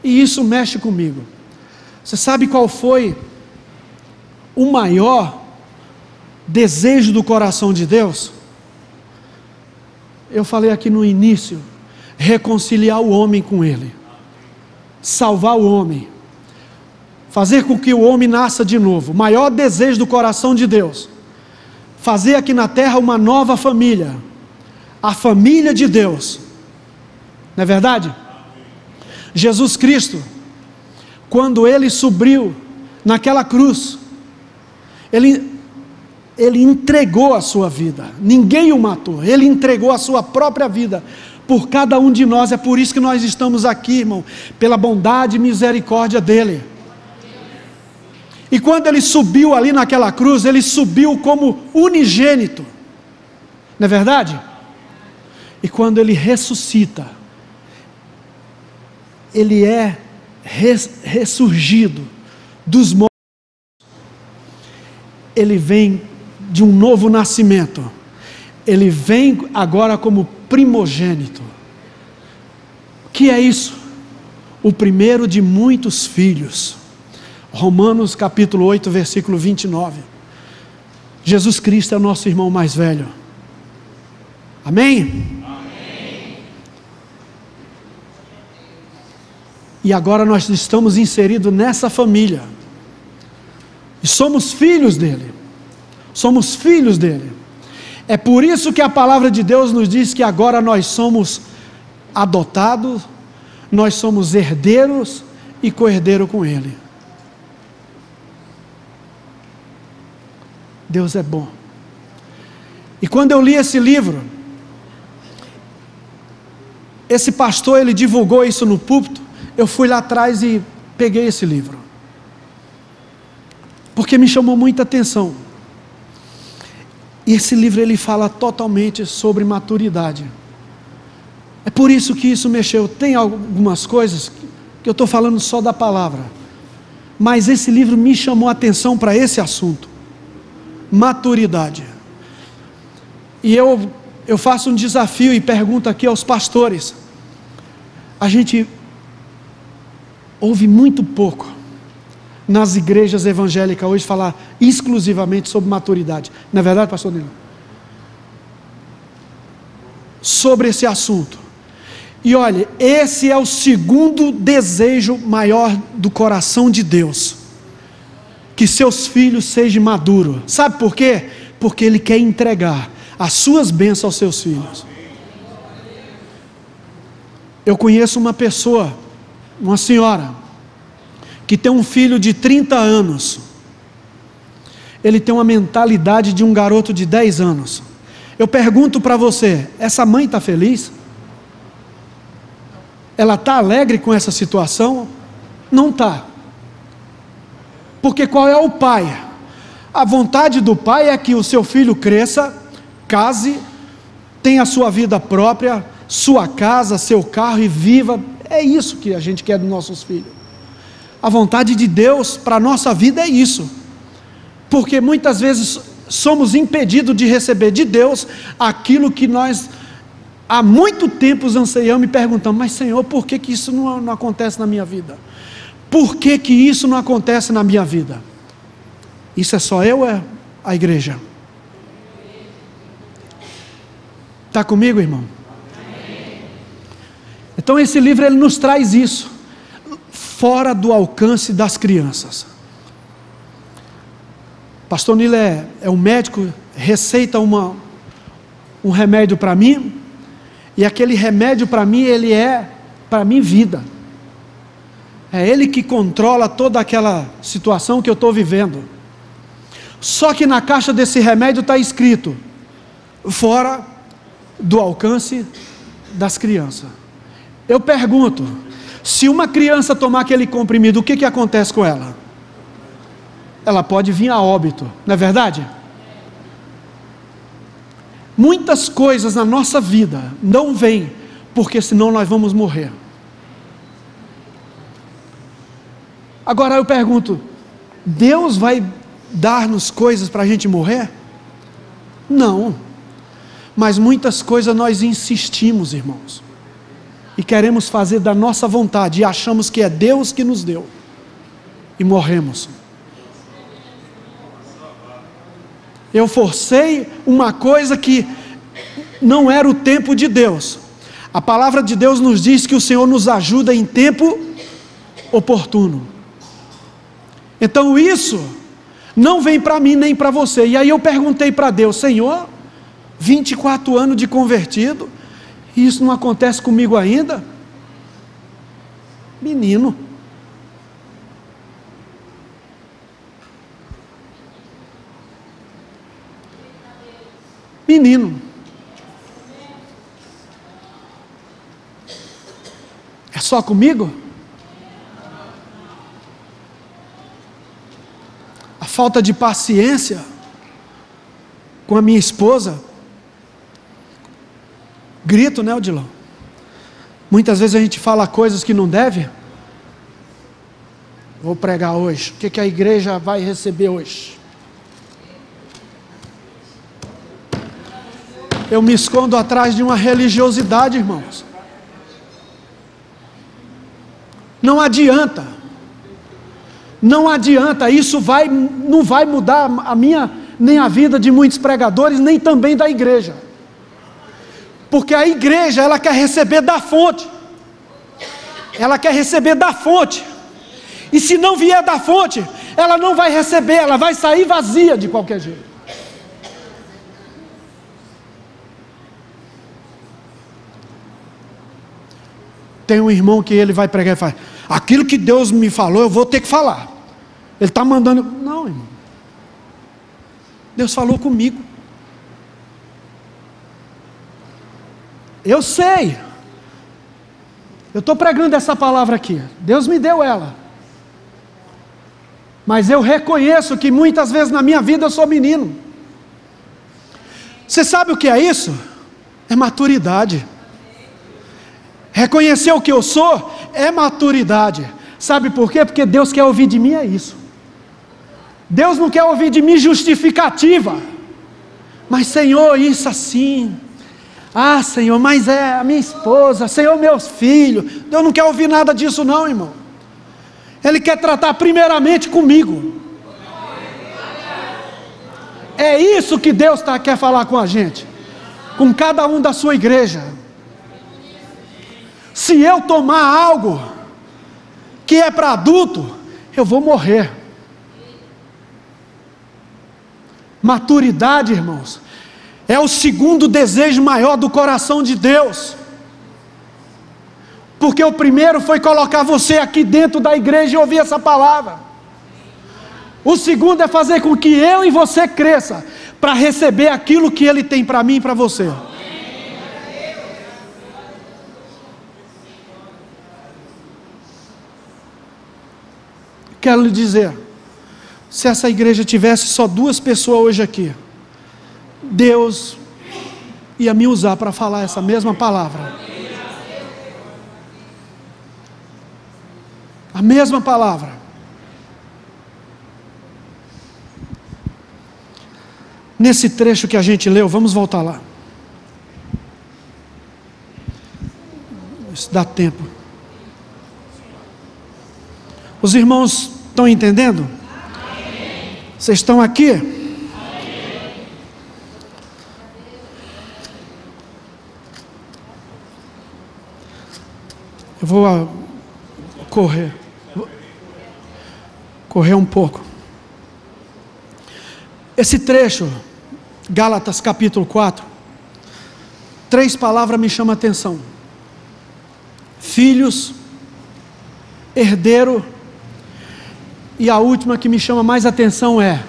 e isso mexe comigo. Você sabe qual foi o maior desejo do coração de Deus? Eu falei aqui no início, reconciliar o homem com Ele, salvar o homem, fazer com que o homem nasça de novo. O maior desejo do coração de Deus, fazer aqui na terra uma nova família, a família de Deus. Não é verdade? Jesus Cristo, quando Ele subiu naquela cruz, Ele entregou a sua vida, ninguém o matou, Ele entregou a sua própria vida por cada um de nós. É por isso que nós estamos aqui, irmão, pela bondade e misericórdia dEle. E quando Ele subiu ali naquela cruz, Ele subiu como unigênito, não é verdade? E quando Ele ressuscita, Ele é ressurgido dos mortos. Ele vem de um novo nascimento. Ele vem agora como primogênito. O que é isso? O primeiro de muitos filhos. Romanos capítulo 8, versículo 29. Jesus Cristo é o nosso irmão mais velho. Amém? E agora nós estamos inseridos nessa família. E somos filhos dele. Somos filhos dele. É por isso que a palavra de Deus nos diz que agora nós somos adotados, nós somos herdeiros e co-herdeiro com ele. Deus é bom. E quando eu li esse livro, esse pastor, ele divulgou isso no púlpito. Eu fui lá atrás e peguei esse livro, porque me chamou muita atenção. E esse livro ele fala totalmente sobre maturidade. É por isso que isso mexeu. Tem algumas coisas que eu estou falando só da palavra, mas esse livro me chamou a atenção para esse assunto, maturidade. E eu faço um desafio e pergunto aqui aos pastores. A gente ouve muito pouco nas igrejas evangélicas hoje falar exclusivamente sobre maturidade. Não é verdade, pastor Nilo? Sobre esse assunto. E olha, esse é o segundo desejo maior do coração de Deus, que seus filhos sejam maduros. Sabe por quê? Porque Ele quer entregar as suas bênçãos aos seus filhos. Eu conheço uma pessoa, uma senhora, que tem um filho de 30 anos, ele tem uma mentalidade de um garoto de 10 anos. Eu pergunto para você, essa mãe está feliz? Ela está alegre com essa situação? Não está. Porque qual é o pai? A vontade do pai é que o seu filho cresça, case, tenha a sua vida própria, sua casa, seu carro e viva. É isso que a gente quer dos nossos filhos. A vontade de Deus para a nossa vida é isso, porque muitas vezes somos impedidos de receber de Deus aquilo que nós há muito tempo anseiamos e perguntamos: mas Senhor, por que isso não acontece na minha vida? Por que isso não acontece na minha vida? Isso é só eu ou é a igreja? Está comigo, irmão? Então esse livro ele nos traz isso, fora do alcance das crianças. Pastor Nilo é um médico, receita um remédio para mim, e aquele remédio para mim, ele é, para mim, vida. É Ele que controla toda aquela situação que eu estou vivendo. Só que na caixa desse remédio está escrito: fora do alcance das crianças. Eu pergunto, se uma criança tomar aquele comprimido, o que acontece com ela? Ela pode vir a óbito, não é verdade? Muitas coisas na nossa vida não vêm, porque senão nós vamos morrer. Agora eu pergunto, Deus vai dar-nos coisas para a gente morrer? Não, mas muitas coisas nós insistimos, irmãos, e queremos fazer da nossa vontade, e achamos que é Deus que nos deu, e morremos. Eu forcei uma coisa que não era o tempo de Deus. A palavra de Deus nos diz que o Senhor nos ajuda em tempo oportuno. Então isso não vem para mim nem para você. E aí eu perguntei para Deus: Senhor, 24 anos de convertido, e isso não acontece comigo ainda? Menino. É só comigo? A falta de paciência com a minha esposa. Grito, né, Odilon? Muitas vezes a gente fala coisas que não deve. Vou pregar hoje. O que a igreja vai receber hoje? Eu me escondo atrás de uma religiosidade, irmãos. Não adianta. Não adianta. Isso não vai mudar a minha, nem a vida de muitos pregadores, nem também da igreja. Porque a igreja, ela quer receber da fonte. Ela quer receber da fonte. E se não vier da fonte, ela não vai receber, ela vai sair vazia de qualquer jeito. Tem um irmão que ele vai pregar e fala: aquilo que Deus me falou, eu vou ter que falar. Ele está mandando. Não, irmão. Deus falou comigo. Eu sei. Eu estou pregando essa palavra aqui. Deus me deu ela. Mas eu reconheço que muitas vezes na minha vida eu sou menino. Você sabe o que é isso? É maturidade. Reconhecer o que eu sou é maturidade. Sabe por quê? Porque Deus quer ouvir de mim é isso. Deus não quer ouvir de mim justificativa. Mas Senhor, isso assim. Ah, Senhor, mas é a minha esposa. Senhor, meus filhos. Deus não quer ouvir nada disso não, irmão. Ele quer tratar primeiramente comigo. É isso que Deus quer falar com a gente. Com cada um da sua igreja. Se eu tomar algo que é para adulto, eu vou morrer. Maturidade, irmãos, é o segundo desejo maior do coração de Deus. Porque o primeiro foi colocar você aqui dentro da igreja e ouvir essa palavra. O segundo é fazer com que eu e você cresça para receber aquilo que Ele tem para mim e para você. Quero lhe dizer, se essa igreja tivesse só 2 pessoas hoje aqui, Deus ia me usar para falar essa mesma palavra. A mesma palavra. Nesse trecho que a gente leu, vamos voltar lá. Isso dá tempo. Os irmãos estão entendendo? Amém. Vocês estão aqui? Amém. Eu vou correr um pouco. Esse trecho, Gálatas capítulo 4, 3 palavras me chamam a atenção: filhos, herdeiro, e a última que me chama mais atenção é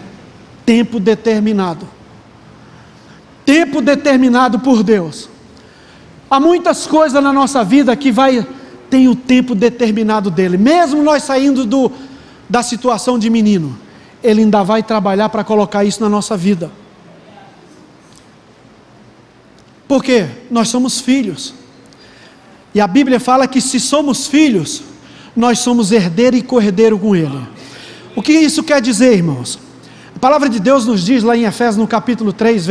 tempo determinado. Tempo determinado por Deus. Há muitas coisas na nossa vida que tem o tempo determinado dele. Mesmo nós saindo da situação de menino, ele ainda vai trabalhar para colocar isso na nossa vida. Por quê? Nós somos filhos. E a Bíblia fala que se somos filhos, nós somos herdeiro e co-herdeiro com ele. O que isso quer dizer, irmãos? A palavra de Deus nos diz lá em Efésios, no capítulo 3,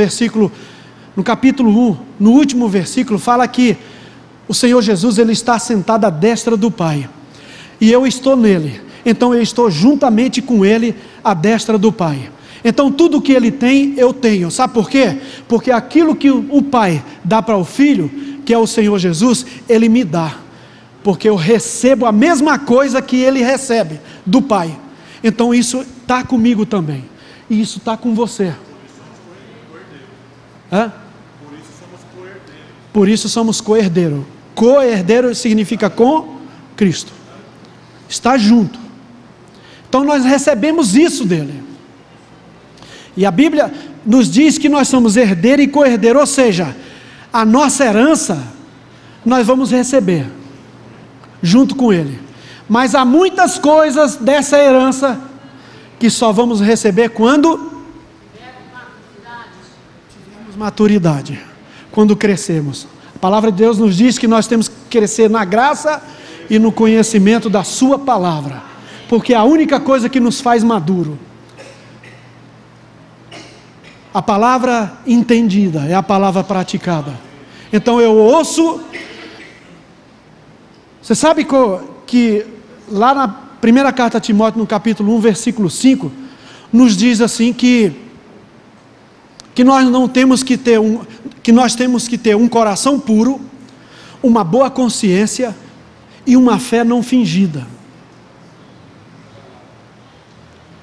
no capítulo 1, no último versículo, fala que o Senhor Jesus, ele está sentado à destra do Pai, e eu estou nele, então eu estou juntamente com ele à destra do Pai. Então tudo que ele tem, eu tenho. Sabe por quê? Porque aquilo que o Pai dá para o Filho, que é o Senhor Jesus, ele me dá, porque eu recebo a mesma coisa que ele recebe do Pai. Então isso está comigo também, e isso está com você. Por isso somos co-herdeiro. Co-herdeiro significa com Cristo, está junto. Então nós recebemos isso dele. E a Bíblia nos diz que nós somos herdeiro e co-herdeiro, ou seja, a nossa herança nós vamos receber junto com ele. Mas há muitas coisas dessa herança que só vamos receber quando tivermos maturidade, quando crescemos. A palavra de Deus nos diz que nós temos que crescer na graça e no conhecimento da sua palavra, porque é a única coisa que nos faz maduro. A palavra entendida é a palavra praticada. Então eu ouço. Você sabe que lá na primeira carta a Timóteo, no capítulo 1, versículo 5, nos diz assim que nós não temos que ter que nós temos que ter um coração puro, uma boa consciência e uma fé não fingida.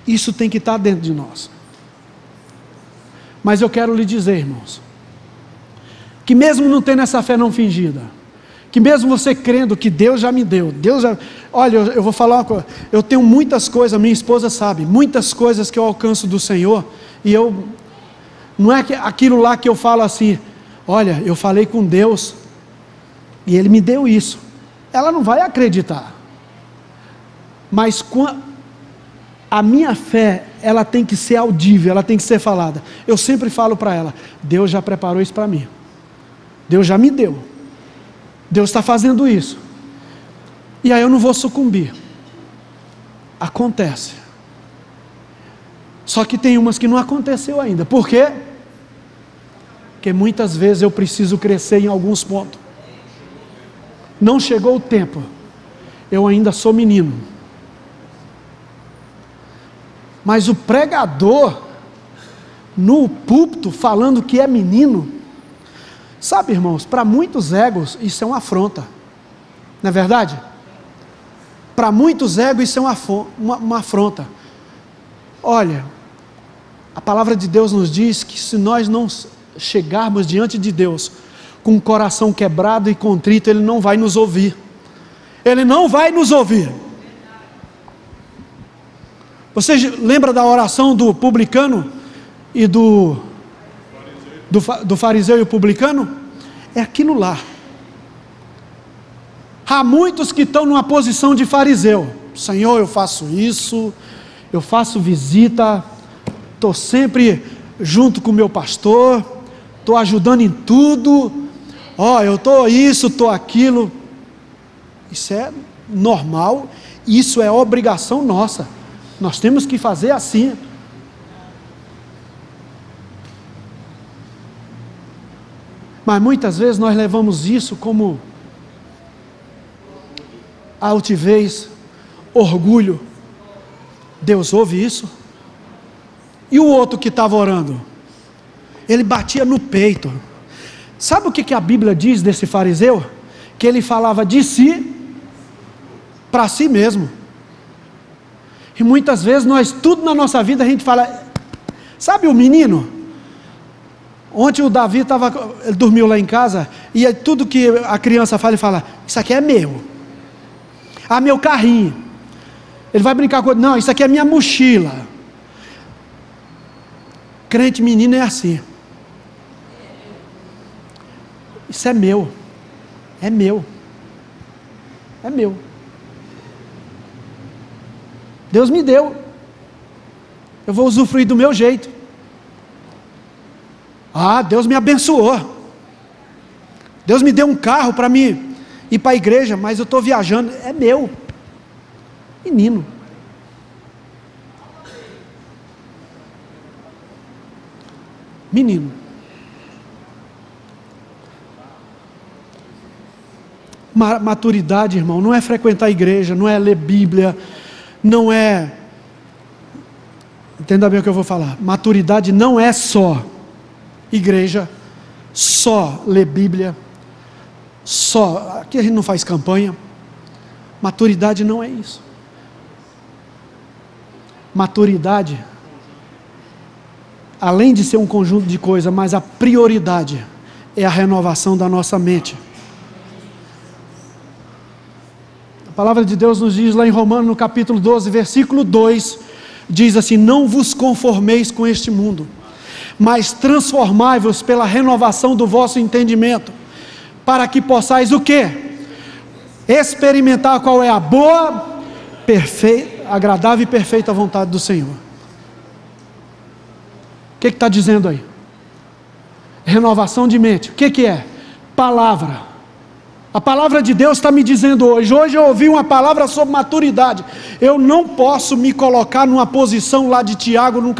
Isso tem que estar dentro de nós. Mas eu quero lhe dizer, irmãos, que mesmo não tendo essa fé não fingida, que mesmo você crendo que Deus já me deu, olha, eu vou falar uma coisa, eu tenho muitas coisas, minha esposa sabe, muitas coisas que eu alcanço do Senhor, e não é aquilo lá que eu falo assim, olha, eu falei com Deus, e Ele me deu isso, ela não vai acreditar, mas a minha fé, ela tem que ser audível, ela tem que ser falada. Eu sempre falo para ela, Deus já preparou isso para mim, Deus já me deu, Deus está fazendo isso, e aí eu não vou sucumbir. Acontece, só que tem umas que não aconteceu ainda. Por quê? Porque muitas vezes eu preciso crescer em alguns pontos, não chegou o tempo, eu ainda sou menino. Mas o pregador no púlpito falando que é menino, sabe, irmãos, para muitos egos isso é uma afronta, não é verdade? Para muitos egos isso é uma afronta. Olha, a palavra de Deus nos diz que se nós não chegarmos diante de Deus com o coração quebrado e contrito, Ele não vai nos ouvir. Ele não vai nos ouvir. Você lembra da oração do publicano e do fariseu e o publicano? É aquilo lá. Há muitos que estão numa posição de fariseu. Senhor, eu faço isso, eu faço visita, estou sempre junto com o meu pastor, estou ajudando em tudo, eu estou isso, estou aquilo. Isso é normal, isso é obrigação nossa. Nós temos que fazer assim. Mas muitas vezes nós levamos isso como altivez, orgulho. Deus ouve isso? E o outro que estava orando? Ele batia no peito. Sabe o que a Bíblia diz desse fariseu? Que ele falava de si para si mesmo. E muitas vezes tudo na nossa vida a gente fala, sabe o menino? Ontem o Davi ele dormiu lá em casa, e aí tudo que a criança fala, ele fala: isso aqui é meu. Ah, meu carrinho. Ele vai brincar com outro: não, isso aqui é minha mochila. Crente menino é assim. Isso é meu. É meu. É meu. Deus me deu. Eu vou usufruir do meu jeito. Ah, Deus me abençoou. Deus me deu um carro para mim ir para a igreja, mas eu estou viajando. É meu. Menino. Menino. Maturidade, irmão, não é frequentar a igreja, não é ler Bíblia, não é... Entenda bem o que eu vou falar. Maturidade não é só igreja, só ler Bíblia, só... Aqui a gente não faz campanha. Maturidade não é isso. Maturidade, além de ser um conjunto de coisas, mas a prioridade é a renovação da nossa mente. A palavra de Deus nos diz lá em Romanos, no capítulo 12, versículo 2, diz assim: não vos conformeis com este mundo, mas transformai-vos pela renovação do vosso entendimento, para que possais o quê? Experimentar qual é a boa, perfeita, agradável e perfeita vontade do Senhor. O que está dizendo aí? Renovação de mente. O que é? Palavra. A palavra de Deus está me dizendo hoje eu ouvi uma palavra sobre maturidade. Eu não posso me colocar numa posição lá de Tiago, no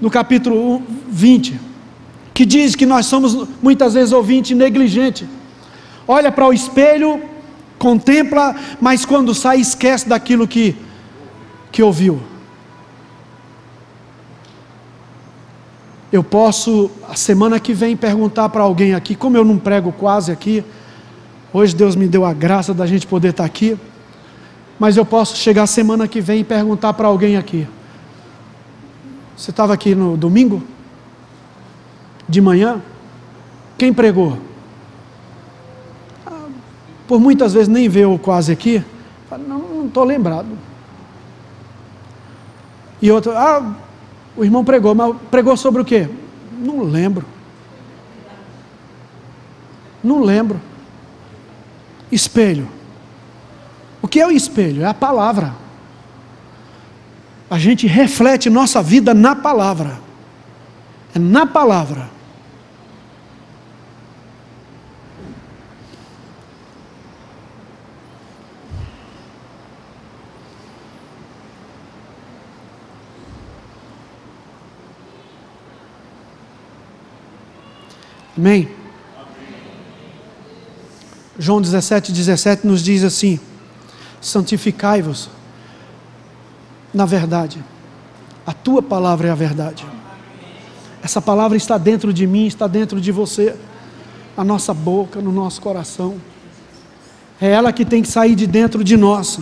capítulo 20, que diz que nós somos muitas vezes ouvinte negligente. Olha para o espelho, contempla, mas quando sai esquece daquilo que ouviu. Eu posso, a semana que vem, perguntar para alguém aqui, como eu não prego quase aqui, hoje Deus me deu a graça da gente poder estar aqui, mas eu posso chegar semana que vem e perguntar para alguém aqui: você estava aqui no domingo? De manhã? Quem pregou? Por muitas vezes nem vê o quase aqui, não estou lembrado. E outro: o irmão pregou, mas pregou sobre o quê? Não lembro. Não lembro. Espelho. O que é o espelho? É a palavra. A gente reflete nossa vida na palavra. É na palavra. Amém? João 17:17 nos diz assim: santificai-vos na verdade, a tua palavra é a verdade. Essa palavra está dentro de mim, está dentro de você, na nossa boca, no nosso coração. É ela que tem que sair de dentro de nós.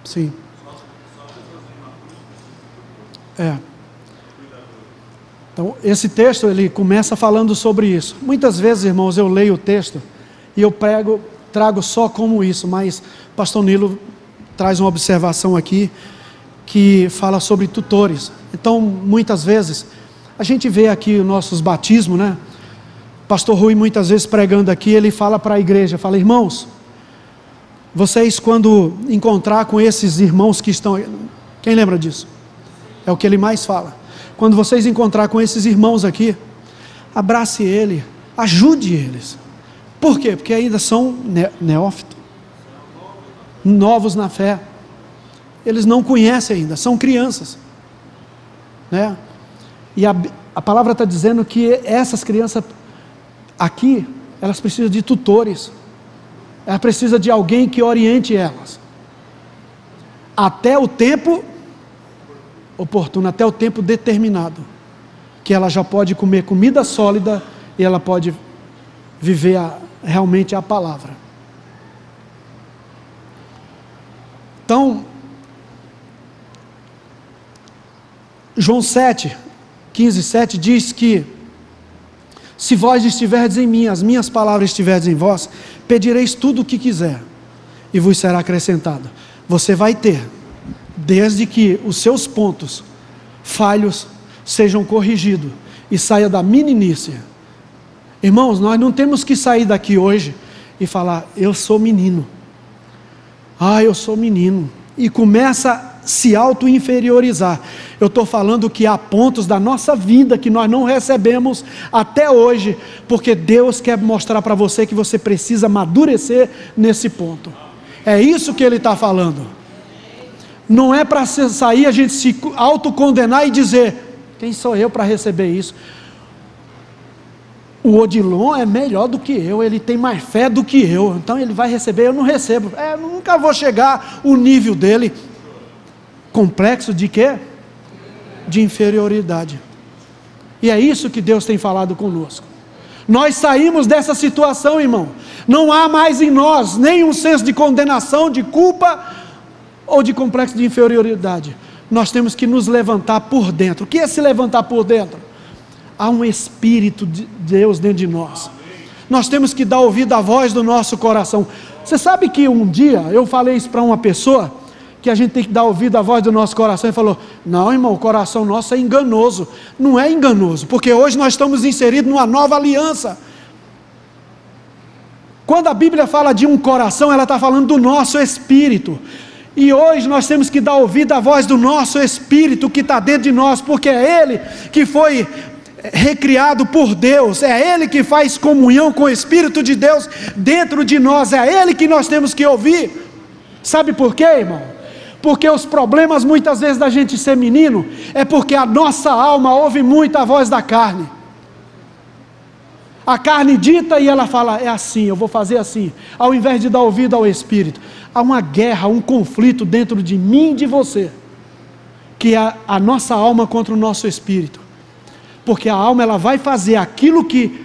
Sim. Então, esse texto, ele começa falando sobre isso. Muitas vezes, irmãos, eu leio o texto e eu trago só como isso, mas o pastor Nilo traz uma observação aqui que fala sobre tutores. Então, muitas vezes, a gente vê aqui os nossos batismos, né? Pastor Rui, muitas vezes pregando aqui, ele fala para a igreja, fala: irmãos, vocês quando encontrar com esses irmãos que estão... Quem lembra disso? É o que ele mais fala. Quando vocês encontrar com esses irmãos aqui, abrace ele, ajude eles. Por quê? Porque ainda são neófitos, novos na fé. Eles não conhecem ainda, são crianças, né? E a palavra está dizendo que essas crianças aqui, elas precisam de tutores. Ela precisa de alguém que oriente elas, até o tempo oportuno, até o tempo determinado, que ela já pode comer comida sólida e ela pode viver realmente a palavra. Então, João 7, 15, 7 diz que se vós estiverdes em mim, as minhas palavras estiverdes em vós, pedireis tudo o que quiser e vos será acrescentado. Você vai ter, desde que os seus pontos falhos sejam corrigidos e saia da meninice. Irmãos, nós não temos que sair daqui hoje e falar, eu sou menino, eu sou menino, e começa a se auto-inferiorizar. Eu estou falando que há pontos da nossa vida que nós não recebemos até hoje, porque Deus quer mostrar para você que você precisa amadurecer nesse ponto. É isso que Ele está falando. Não é para sair a gente se autocondenar e dizer, quem sou eu para receber isso? O Odilon é melhor do que eu, ele tem mais fé do que eu, então ele vai receber, eu não recebo. Nunca vou chegar ao nível dele. Complexo de quê? De inferioridade. E é isso que Deus tem falado conosco. Nós saímos dessa situação, irmão. Não há mais em nós nenhum senso de condenação, de culpa ou de complexo de inferioridade. Nós temos que nos levantar por dentro. O que é se levantar por dentro? Há um Espírito de Deus dentro de nós. Nós temos que dar ouvido à voz do nosso coração. Você sabe que um dia eu falei isso para uma pessoa, que a gente tem que dar ouvido à voz do nosso coração, e falou, não irmão, o coração nosso é enganoso. Não é enganoso, porque hoje nós estamos inseridos numa nova aliança. Quando a Bíblia fala de um coração, ela está falando do nosso espírito. E hoje nós temos que dar ouvido à voz do nosso espírito que está dentro de nós, porque é Ele que foi recriado por Deus, é Ele que faz comunhão com o Espírito de Deus dentro de nós, é Ele que nós temos que ouvir. Sabe por quê, irmão? Porque os problemas muitas vezes da gente ser menino, é porque a nossa alma ouve muito a voz da carne. A carne dita e ela fala, é assim, eu vou fazer assim, ao invés de dar ouvido ao Espírito. Há uma guerra, um conflito dentro de mim e de você, que é a nossa alma contra o nosso Espírito. Porque a alma ela vai fazer aquilo que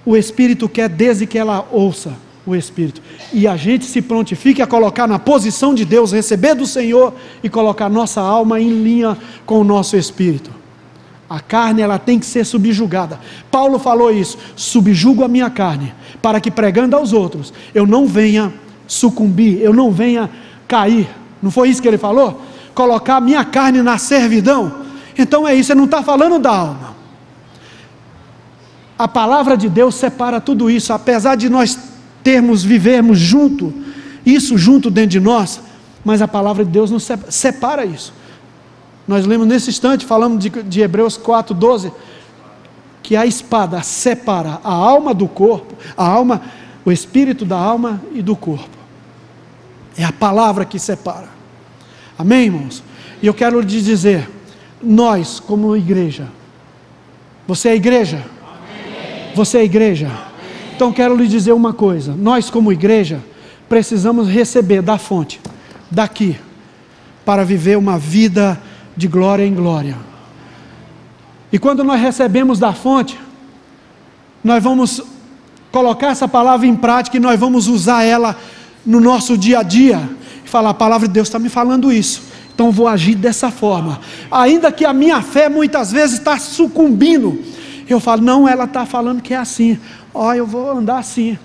o Espírito quer desde que ela ouça o Espírito. E a gente se prontifique a colocar na posição de Deus, receber do Senhor e colocar nossa alma em linha com o nosso Espírito. A carne ela tem que ser subjugada. Paulo falou isso, subjugo a minha carne, para que pregando aos outros, eu não venha sucumbir, eu não venha cair. Não foi isso que ele falou? Colocar a minha carne na servidão. Então é isso, ele não está falando da alma. A palavra de Deus separa tudo isso, apesar de nós vivermos junto, isso junto dentro de nós, mas a palavra de Deus não separa isso. Nós lemos nesse instante, falamos de Hebreus 4:12, que a espada separa a alma do corpo, a alma, o espírito da alma e do corpo. É a palavra que separa. Amém, irmãos? E eu quero lhes dizer, nós como igreja, você é igreja? Amém. Você é igreja? Amém. Então quero lhe dizer uma coisa, nós como igreja, precisamos receber da fonte, daqui, para viver uma vida de glória em glória. E quando nós recebemos da fonte, nós vamos colocar essa palavra em prática e nós vamos usar ela no nosso dia a dia, e falar, a palavra de Deus está me falando isso, então vou agir dessa forma, ainda que a minha fé muitas vezes está sucumbindo, eu falo, não, ela está falando que é assim, eu vou andar assim,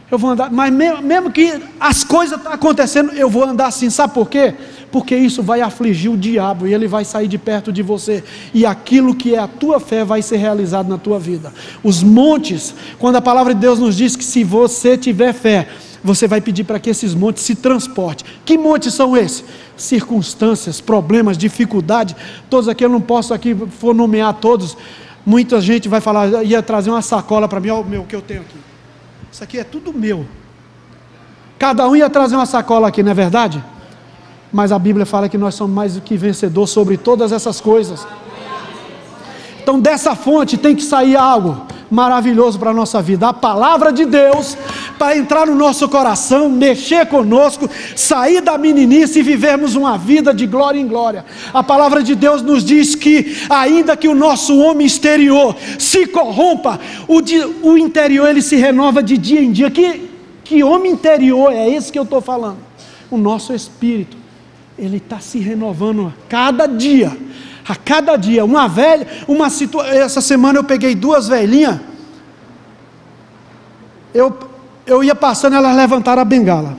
eu vou andar, mas mesmo que as coisas estão acontecendo, eu vou andar assim, sabe por quê? Porque isso vai afligir o diabo, e ele vai sair de perto de você, e aquilo que é a tua fé vai ser realizado na tua vida. Os montes, quando a palavra de Deus nos diz que se você tiver fé, você vai pedir para que esses montes se transportem. Que montes são esses? Circunstâncias, problemas, dificuldade, todos aqui, eu não posso aqui for nomear todos, muita gente vai falar, ia trazer uma sacola para mim, olha o meu que eu tenho aqui, isso aqui é tudo meu, cada um ia trazer uma sacola aqui, não é verdade? Mas a Bíblia fala que nós somos mais do que vencedor sobre todas essas coisas. Então dessa fonte tem que sair algo maravilhoso para a nossa vida, a palavra de Deus, para entrar no nosso coração, mexer conosco, sair da meninice e vivermos uma vida de glória em glória. A palavra de Deus nos diz que, ainda que o nosso homem exterior se corrompa, o interior ele se renova de dia em dia. Que homem interior é esse que eu estou falando? O nosso espírito, ele está se renovando a cada dia. Essa semana eu peguei 2 velhinhas, eu ia passando, elas levantaram a bengala,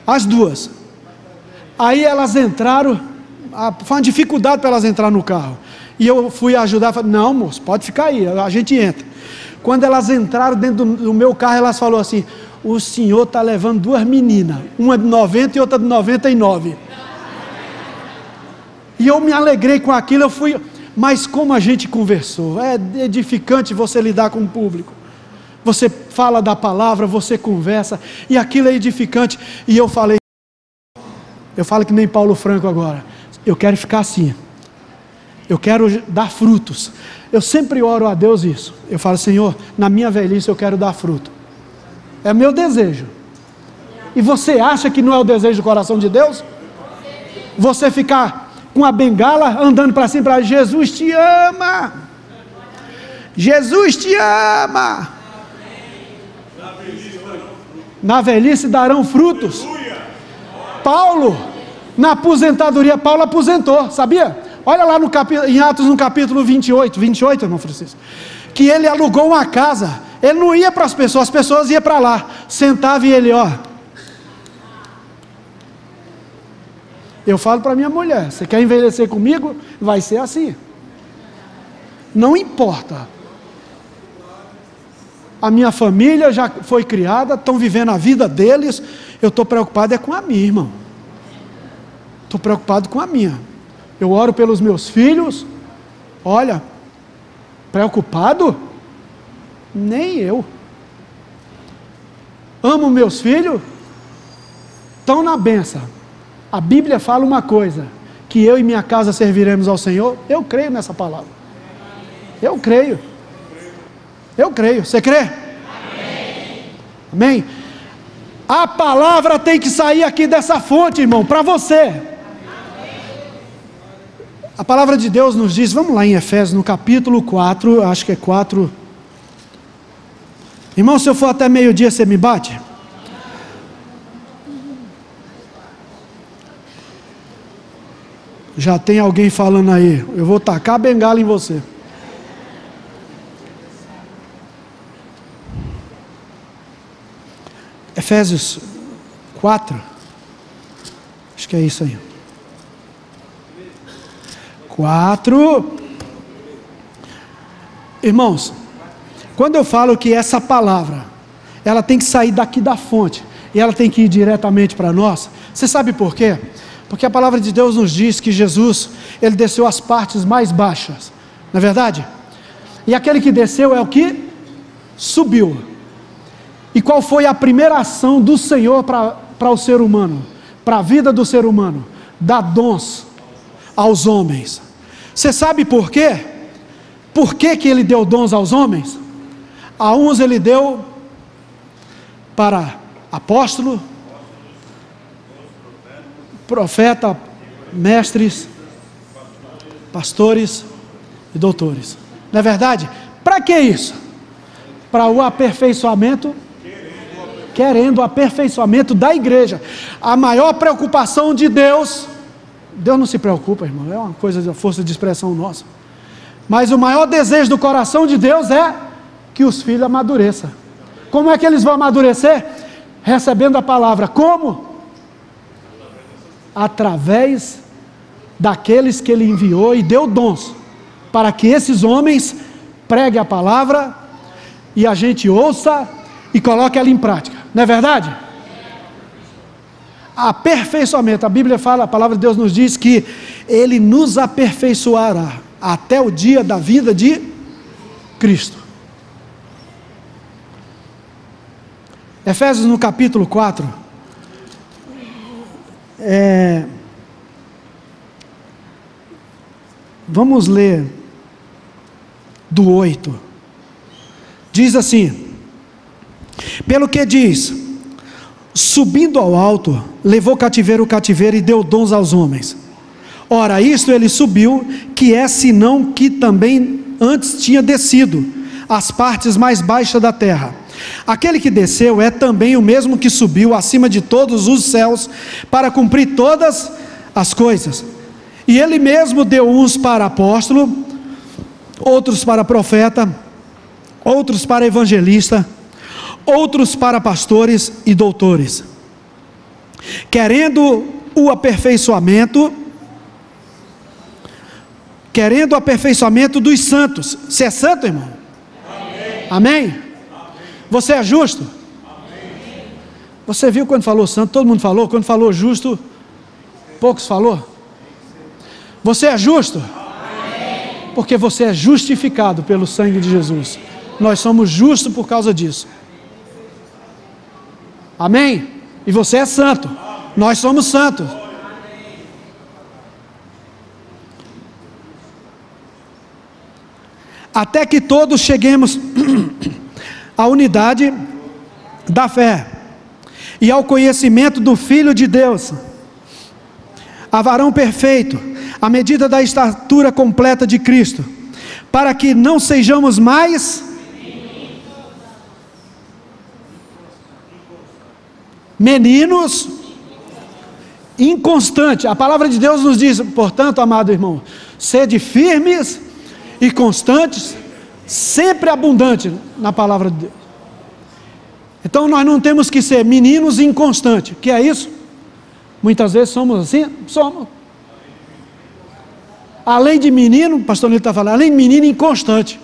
as 2, aí elas entraram, foi uma dificuldade para elas entrar no carro, e eu fui ajudar, falei, não moço, pode ficar aí, a gente entra. Quando elas entraram dentro do meu carro, elas falaram assim, o senhor está levando 2 meninas, uma de 90 e outra de 99, e eu me alegrei com aquilo, mas como a gente conversou, é edificante você lidar com o público, você fala da palavra, você conversa, e aquilo é edificante, e eu falo que nem Paulo Franco agora, eu quero ficar assim, eu quero dar frutos, eu sempre oro a Deus isso, eu falo, Senhor, na minha velhice eu quero dar fruto, é meu desejo, e você acha que não é o desejo do coração de Deus? Você ficar com a bengala, andando para cima, para Jesus te ama, Jesus te ama, na velhice darão frutos. Paulo, na aposentadoria, Paulo aposentou, sabia? Olha lá em Atos no capítulo 28, irmão Francisco, que ele alugou uma casa, ele não ia para as pessoas iam para lá, sentava e ele, eu falo para minha mulher, você quer envelhecer comigo? Vai ser assim, não importa, a minha família já foi criada, estão vivendo a vida deles, eu estou preocupado com a minha, irmão, estou preocupado com a minha, eu oro pelos meus filhos, olha, preocupado? Nem eu, amo meus filhos, estão na bênção. A Bíblia fala uma coisa, que eu e minha casa serviremos ao Senhor, eu creio nessa palavra, eu creio, você crê? Amém. Amém? A palavra tem que sair aqui dessa fonte, irmão, para você. A palavra de Deus nos diz, vamos lá em Efésios, no capítulo 4, acho que é 4, irmão, se eu for até meio-dia, você me bate? Já tem alguém falando aí, eu vou tacar a bengala em você. Efésios 4, acho que é isso aí. 4, irmãos, quando eu falo que essa palavra, ela tem que sair daqui da fonte, e ela tem que ir diretamente para nós, você sabe por quê? Porque a palavra de Deus nos diz que Jesus, ele desceu às partes mais baixas, não é verdade? E aquele que desceu é o que subiu. E qual foi a primeira ação do Senhor para o ser humano, para a vida do ser humano? Dar dons aos homens. Você sabe por quê? Por que ele deu dons aos homens? A uns ele deu para apóstolo, profeta, mestres, pastores e doutores. Não é verdade? Para que isso? Para o aperfeiçoamento, querendo o aperfeiçoamento da igreja. A maior preocupação de Deus não se preocupa, irmão, é uma coisa de força de expressão nossa, mas o maior desejo do coração de Deus é que os filhos amadureçam. Como é que eles vão amadurecer? Recebendo a palavra. Como? Através daqueles que ele enviou e deu dons, para que esses homens preguem a palavra, e a gente ouça e coloque ela em prática, não é verdade? Aperfeiçoamento, a Bíblia fala, a palavra de Deus nos diz que ele nos aperfeiçoará até o dia da vinda de Cristo. Efésios no capítulo 4, vamos ler do 8, diz assim: Pelo que diz: subindo ao alto, levou cativeiro o cativeiro e deu dons aos homens. Ora, isto ele subiu, que é senão que também antes tinha descido às partes mais baixas da terra. Aquele que desceu é também o mesmo que subiu acima de todos os céus, para cumprir todas as coisas. E ele mesmo deu uns para apóstolo, outros para profeta, outros para evangelista, outros para pastores e doutores, querendo o aperfeiçoamento dos santos. Você é santo, irmão? Amém? Amém? Você é justo? Amém. Você viu quando falou santo, todo mundo falou? Quando falou justo, poucos falou? Você é justo? Amém. Porque você é justificado pelo sangue de Jesus. Nós somos justos por causa disso. Amém? E você é santo. Nós somos santos. Até que todos cheguemos à unidade da fé e ao conhecimento do Filho de Deus, a varão perfeito, à medida da estatura completa de Cristo, para que não sejamos mais meninos inconstantes. A palavra de Deus nos diz, portanto, amado irmão, sede firmes e constantes, sempre abundante na palavra de Deus. Então nós não temos que ser meninos inconstantes. Que é isso? Muitas vezes somos assim? Somos. Além de menino, o pastor Nilo está falando, além de menino inconstante,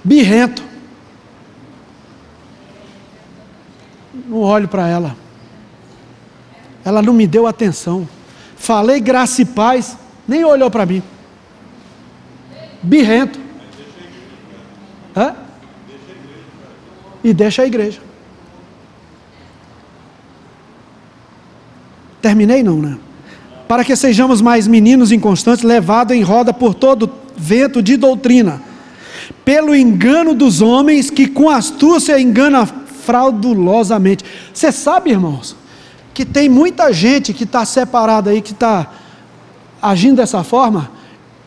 birrento. Não olho para ela. Ela não me deu atenção. Falei graça e paz, nem olhou para mim. Birrento. Hã? E deixa a igreja. Terminei não, né? Para que sejamos mais meninos inconstantes, levados em roda por todo vento de doutrina, pelo engano dos homens, que com astúcia engana fraudulosamente. Você sabe, irmãos, que tem muita gente que está separada aí, que está agindo dessa forma,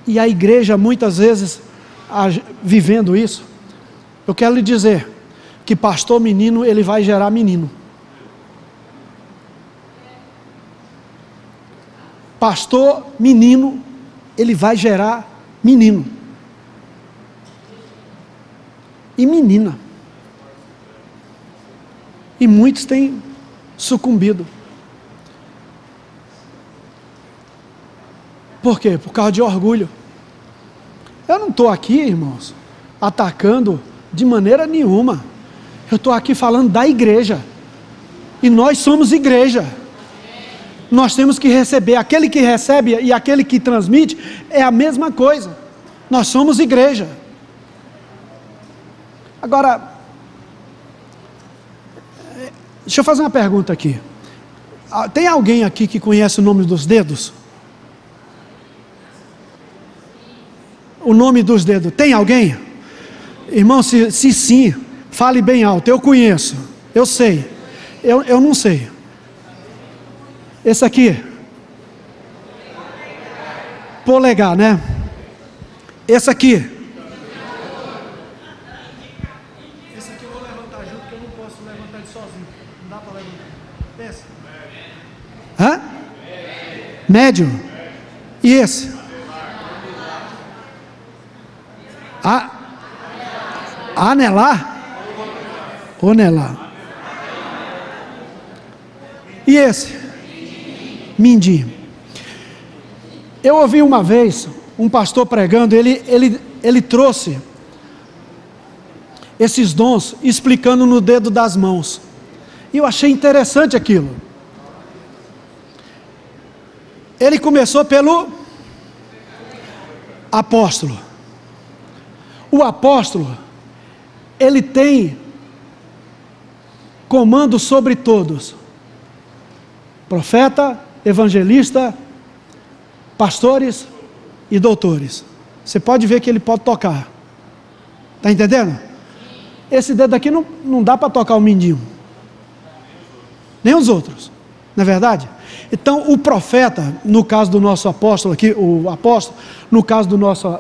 e a igreja muitas vezes vivendo isso. Eu quero lhe dizer que pastor menino, ele vai gerar menino. Pastor menino, ele vai gerar menino e menina. E muitos têm sucumbido. Por quê? Por causa de orgulho. Eu não estou aqui, irmãos, atacando de maneira nenhuma. Eu estou aqui falando da igreja. E nós somos igreja. Nós temos que receber. Aquele que recebe e aquele que transmite é a mesma coisa. Nós somos igreja. Agora, deixa eu fazer uma pergunta aqui. Tem alguém aqui que conhece o nome dos dedos? O nome dos dedos, tem alguém? Irmão, se sim, fale bem alto. Eu conheço, eu sei. Eu não sei. Esse aqui? Polegar, né? Esse aqui? Esse aqui eu vou levantar junto, porque eu não posso levantar ele sozinho. Não dá para levantar. Esse? Hã? Médio? E esse? Anelar? Onelar. E esse? Mindim. Eu ouvi uma vez um pastor pregando, ele trouxe esses dons explicando no dedo das mãos. E eu achei interessante aquilo. Ele começou pelo apóstolo. O apóstolo, ele tem comando sobre todos. Profeta, evangelista, pastores e doutores. Você pode ver que ele pode tocar. Está entendendo? esse dedo aqui não dá para tocar o mindinho, nem os outros, não é verdade? Então o profeta, no caso do nosso apóstolo aqui, o apóstolo, no caso do nosso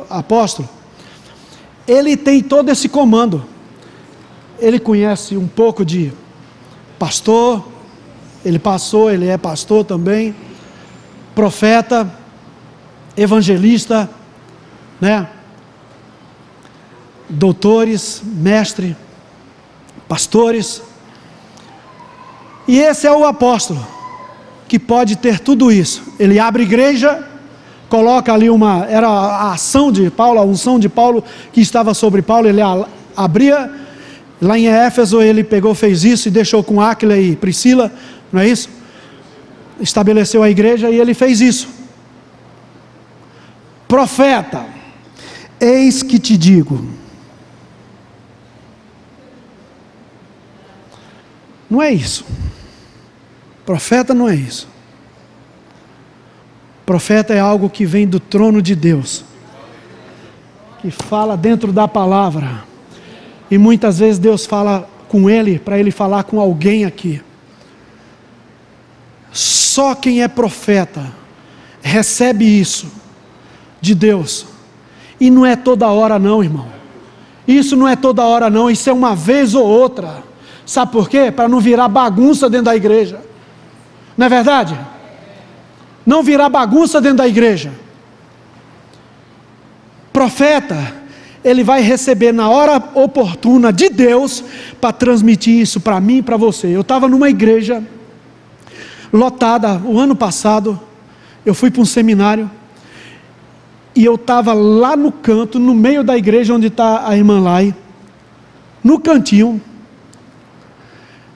apóstolo, ele tem todo esse comando. Ele conhece um pouco de pastor, ele é pastor também, profeta, evangelista, né? Doutores, mestre, pastores. E esse é o apóstolo que pode ter tudo isso. Ele abre igreja, coloca ali era a ação de Paulo, a unção de Paulo que estava sobre Paulo, ele abria, lá em Éfeso ele pegou, fez isso e deixou com Áquila e Priscila, não é isso? Estabeleceu a igreja e ele fez isso. Profeta, eis que te digo. Não é isso. Profeta não é isso. Profeta é algo que vem do trono de Deus, que fala dentro da palavra, e muitas vezes Deus fala com ele, para ele falar com alguém aqui. Só quem é profeta recebe isso de Deus, e não é toda hora não, irmão. Isso não é toda hora não, isso é uma vez ou outra. Sabe por quê? Para não virar bagunça dentro da igreja, não é verdade? Não virar bagunça dentro da igreja. Profeta, ele vai receber na hora oportuna de Deus, para transmitir isso para mim e para você. Eu estava numa igreja lotada, o ano passado, eu fui para um seminário, e eu estava lá no canto, no meio da igreja onde está a irmã Lai, no cantinho,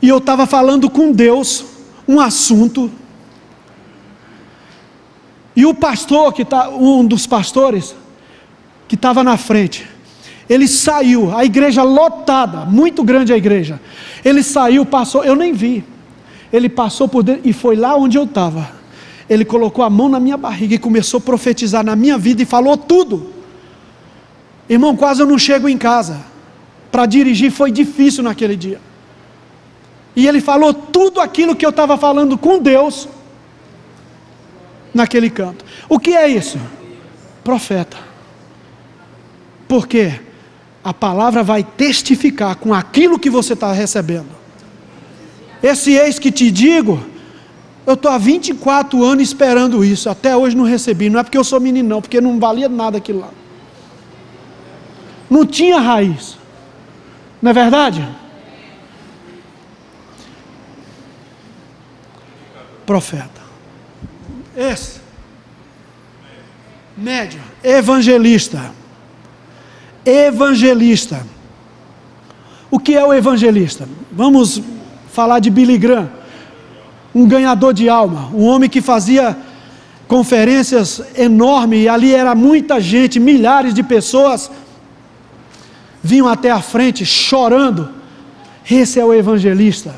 e eu estava falando com Deus, um assunto, e o pastor, um dos pastores, que estava na frente, ele saiu, a igreja lotada, muito grande a igreja, ele saiu, passou, eu nem vi, ele passou por dentro, e foi lá onde eu estava, ele colocou a mão na minha barriga, e começou a profetizar na minha vida, e falou tudo. Irmão, quase eu não chego em casa, para dirigir foi difícil naquele dia, e ele falou tudo aquilo que eu estava falando com Deus, naquele canto. O que é isso? Profeta. Por quê? A palavra vai testificar com aquilo que você está recebendo. Esse eis que te digo, eu estou há 24 anos esperando isso, até hoje não recebi. Não é porque eu sou menino não, porque não valia nada aquilo lá, não tinha raiz, não é verdade? Profeta, esse médio, evangelista. Evangelista. O que é o evangelista? Vamos falar de Billy Graham, um ganhador de alma, um homem que fazia conferências enormes, e ali era muita gente, milhares de pessoas vinham até a frente chorando. Esse é o evangelista.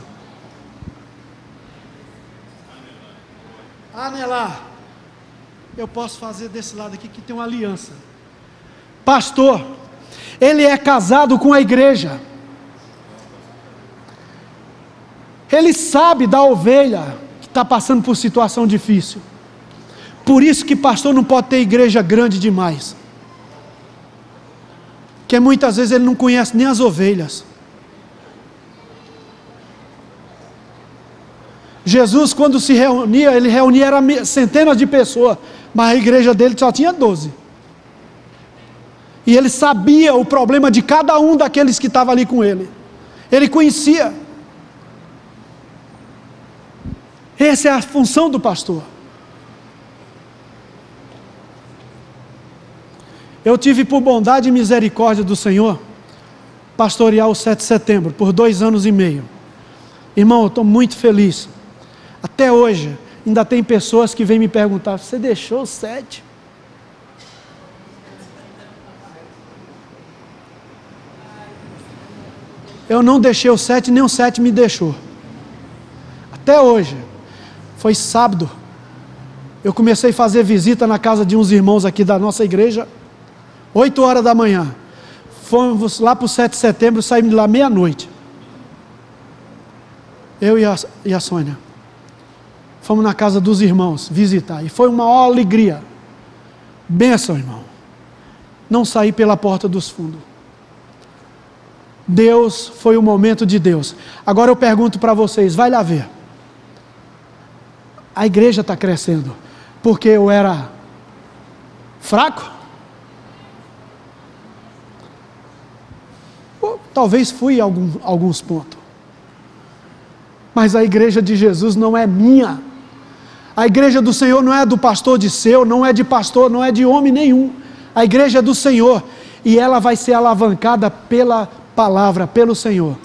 Anelar, eu posso fazer desse lado aqui que tem uma aliança. Pastor, ele é casado com a igreja, ele sabe da ovelha que está passando por situação difícil. Por isso que pastor não pode ter igreja grande demais, porque muitas vezes ele não conhece nem as ovelhas. Jesus, quando se reunia, ele reunia centenas de pessoas, mas a igreja dele só tinha 12. E ele sabia o problema de cada um daqueles que estavam ali com ele. Ele conhecia. Essa é a função do pastor. Eu tive, por bondade e misericórdia do Senhor, pastorear o 7 de setembro, por 2 anos e meio. Irmão, eu estou muito feliz. Até hoje, ainda tem pessoas que vêm me perguntar: você deixou o 7? Eu não deixei o 7, nem o 7 me deixou. Até hoje. Foi sábado, eu comecei a fazer visita na casa de uns irmãos aqui da nossa igreja, 8 horas da manhã. fomos lá para o 7 de setembro, saímos de lá meia-noite. Eu e a Sônia. Fomos na casa dos irmãos visitar. E foi uma maior alegria. Bênção, irmão. Não saí pela porta dos fundos. Deus, foi o momento de Deus. Agora eu pergunto para vocês, vai lá ver. A igreja está crescendo. Porque eu era fraco? Talvez fui em alguns pontos. Mas a igreja de Jesus não é minha. A igreja do Senhor não é do pastor Disseu, não é de pastor, não é de homem nenhum. A igreja é do Senhor. E ela vai ser alavancada pela palavra, pelo Senhor.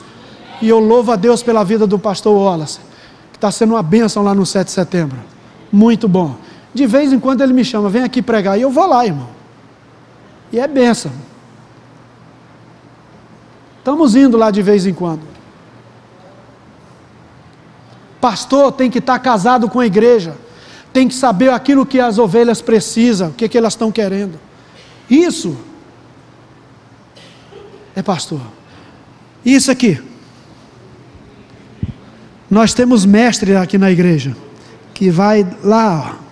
E eu louvo a Deus pela vida do pastor Wallace, que está sendo uma bênção lá no 7 de setembro. Muito bom. De vez em quando ele me chama, vem aqui pregar. E eu vou lá, irmão. E é bênção. Estamos indo lá de vez em quando. Pastor tem que estar casado com a igreja. Tem que saber aquilo que as ovelhas precisam, o que elas estão querendo. Isso é pastor. Isso aqui. Nós temos mestre aqui na igreja, que vai lá, ó,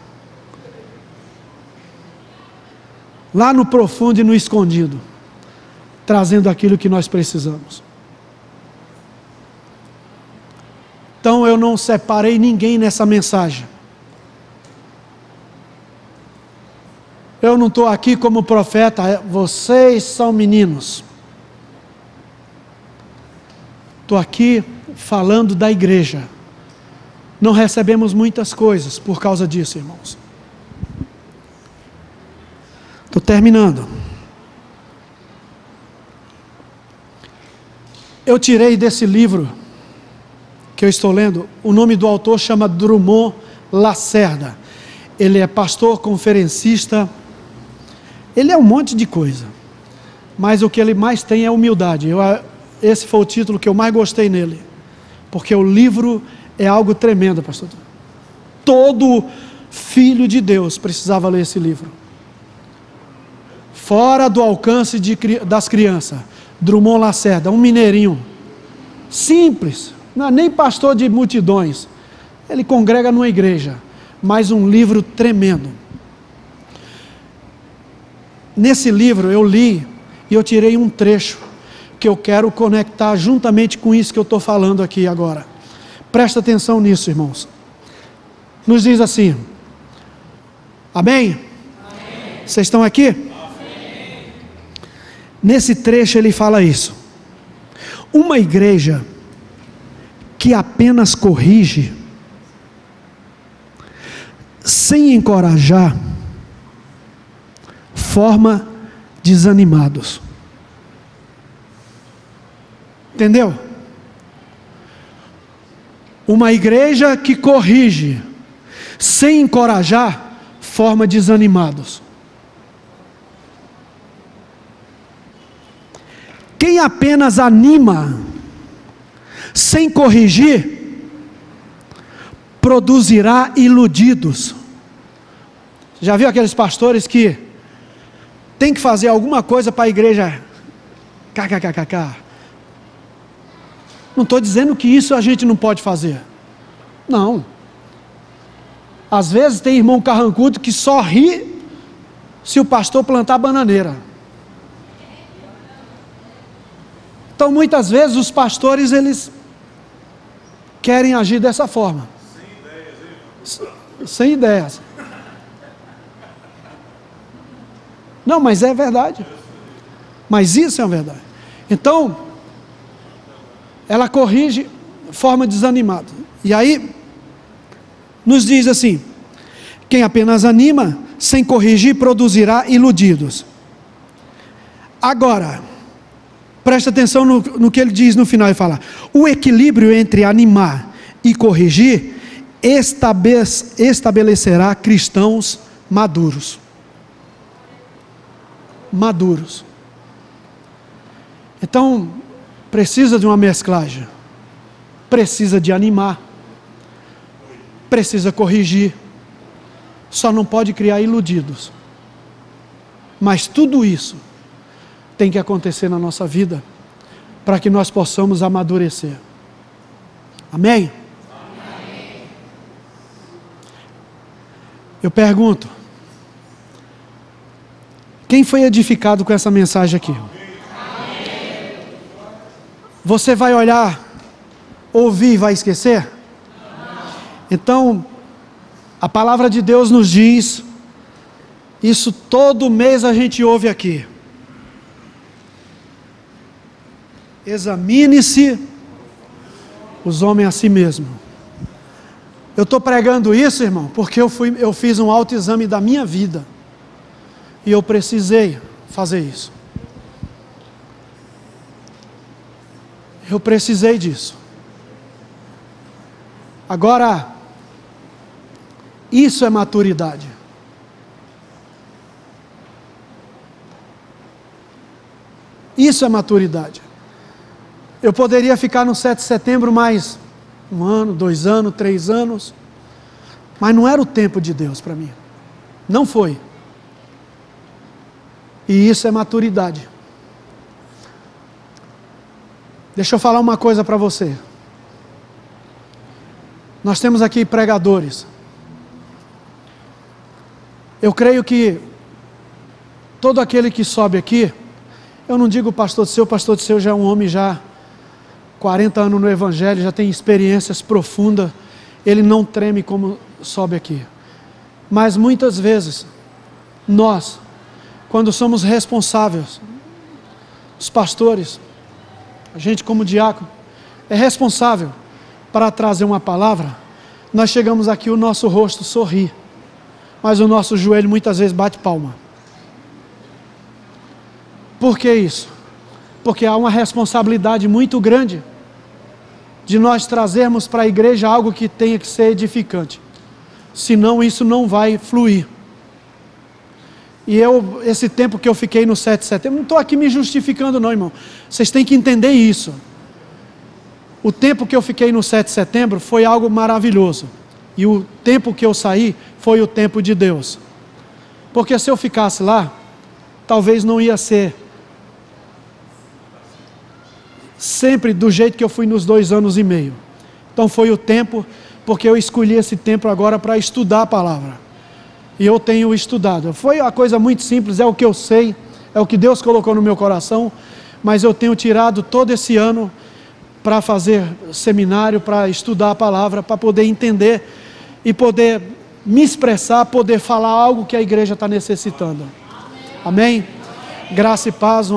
lá no profundo e no escondido, trazendo aquilo que nós precisamos. Então eu não separei ninguém nessa mensagem. Eu não estou aqui como profeta, vocês são meninos. Estou aqui falando da igreja. Não recebemos muitas coisas por causa disso, irmãos. Estou terminando. Eu tirei desse livro que eu estou lendo, o nome do autor chama Drummond Lacerda. Ele é pastor, conferencista, ele é um monte de coisa, mas o que ele mais tem é humildade. Esse foi o título que eu mais gostei nele, porque o livro é algo tremendo, pastor. Todo filho de Deus precisava ler esse livro. Fora do alcance das crianças. Drummond Lacerda, um mineirinho, simples, não é nem pastor de multidões, ele congrega numa igreja, mas um livro tremendo. Nesse livro eu li e eu tirei um trecho que eu quero conectar juntamente com isso que eu estou falando aqui agora. Presta atenção nisso, irmãos. Nos diz assim, amém? Amém. Vocês estão aqui? Amém. Nesse trecho ele fala isso. Uma igreja que apenas corrige, sem encorajar, forma desanimados. Entendeu? Uma igreja que corrige, sem encorajar, forma desanimados. Quem apenas anima, sem corrigir, produzirá iludidos. Já viu aqueles pastores que tem que fazer alguma coisa para a igreja kkkk? Não estou dizendo que isso a gente não pode fazer. Não. Às vezes tem irmão carrancudo que só ri se o pastor plantar bananeira. Então muitas vezes os pastores eles querem agir dessa forma. Sem ideias. Não, mas é verdade. Mas isso é uma verdade. Então, ela corrige, forma desanimada. E aí, nos diz assim: quem apenas anima, sem corrigir, produzirá iludidos. Agora, presta atenção no que ele diz no final, ele fala: o equilíbrio entre animar e corrigir estabelecerá cristãos maduros. Maduros. Então, precisa de uma mesclagem. Precisa de animar. Precisa corrigir. Só não pode criar iludidos. Mas tudo isso tem que acontecer na nossa vida para que nós possamos amadurecer. Amém? Amém. Eu pergunto, quem foi edificado com essa mensagem aqui? Amém. Você vai olhar, ouvir e vai esquecer? Não. Então, a palavra de Deus nos diz, isso todo mês a gente ouve aqui. Examine-se os homens a si mesmo. Eu estou pregando isso, irmão, porque eu fiz um autoexame da minha vida. E eu precisei fazer isso. Eu precisei disso. Agora, isso é maturidade. Isso é maturidade. Eu poderia ficar no 7 de setembro mais 1 ano, 2 anos, 3 anos, mas não era o tempo de Deus para mim. Não foi. E isso é maturidade. Deixa eu falar uma coisa para você. Nós temos aqui pregadores. Eu creio que todo aquele que sobe aqui, eu não digo o pastor de seu já é um homem já 40 anos no Evangelho, já tem experiências profundas, ele não treme como sobe aqui. Mas muitas vezes, nós, quando somos responsáveis, os pastores, a gente como diácono, é responsável para trazer uma palavra, nós chegamos aqui, o nosso rosto sorri, mas o nosso joelho muitas vezes bate palma. Por que isso? Porque há uma responsabilidade muito grande de nós trazermos para a igreja algo que tenha que ser edificante. Senão isso não vai fluir. E esse tempo que eu fiquei no 7 de setembro, não estou aqui me justificando não, irmão. Vocês têm que entender isso. O tempo que eu fiquei no 7 de setembro foi algo maravilhoso. E o tempo que eu saí foi o tempo de Deus. Porque se eu ficasse lá, talvez não ia ser sempre do jeito que eu fui nos 2 anos e meio. Então foi o tempo, porque eu escolhi esse tempo agora para estudar a palavra. E eu tenho estudado. Foi uma coisa muito simples, é o que eu sei, é o que Deus colocou no meu coração, mas eu tenho tirado todo esse ano para fazer seminário, para estudar a palavra, para poder entender e poder me expressar, poder falar algo que a igreja está necessitando. Amém? Graça e paz.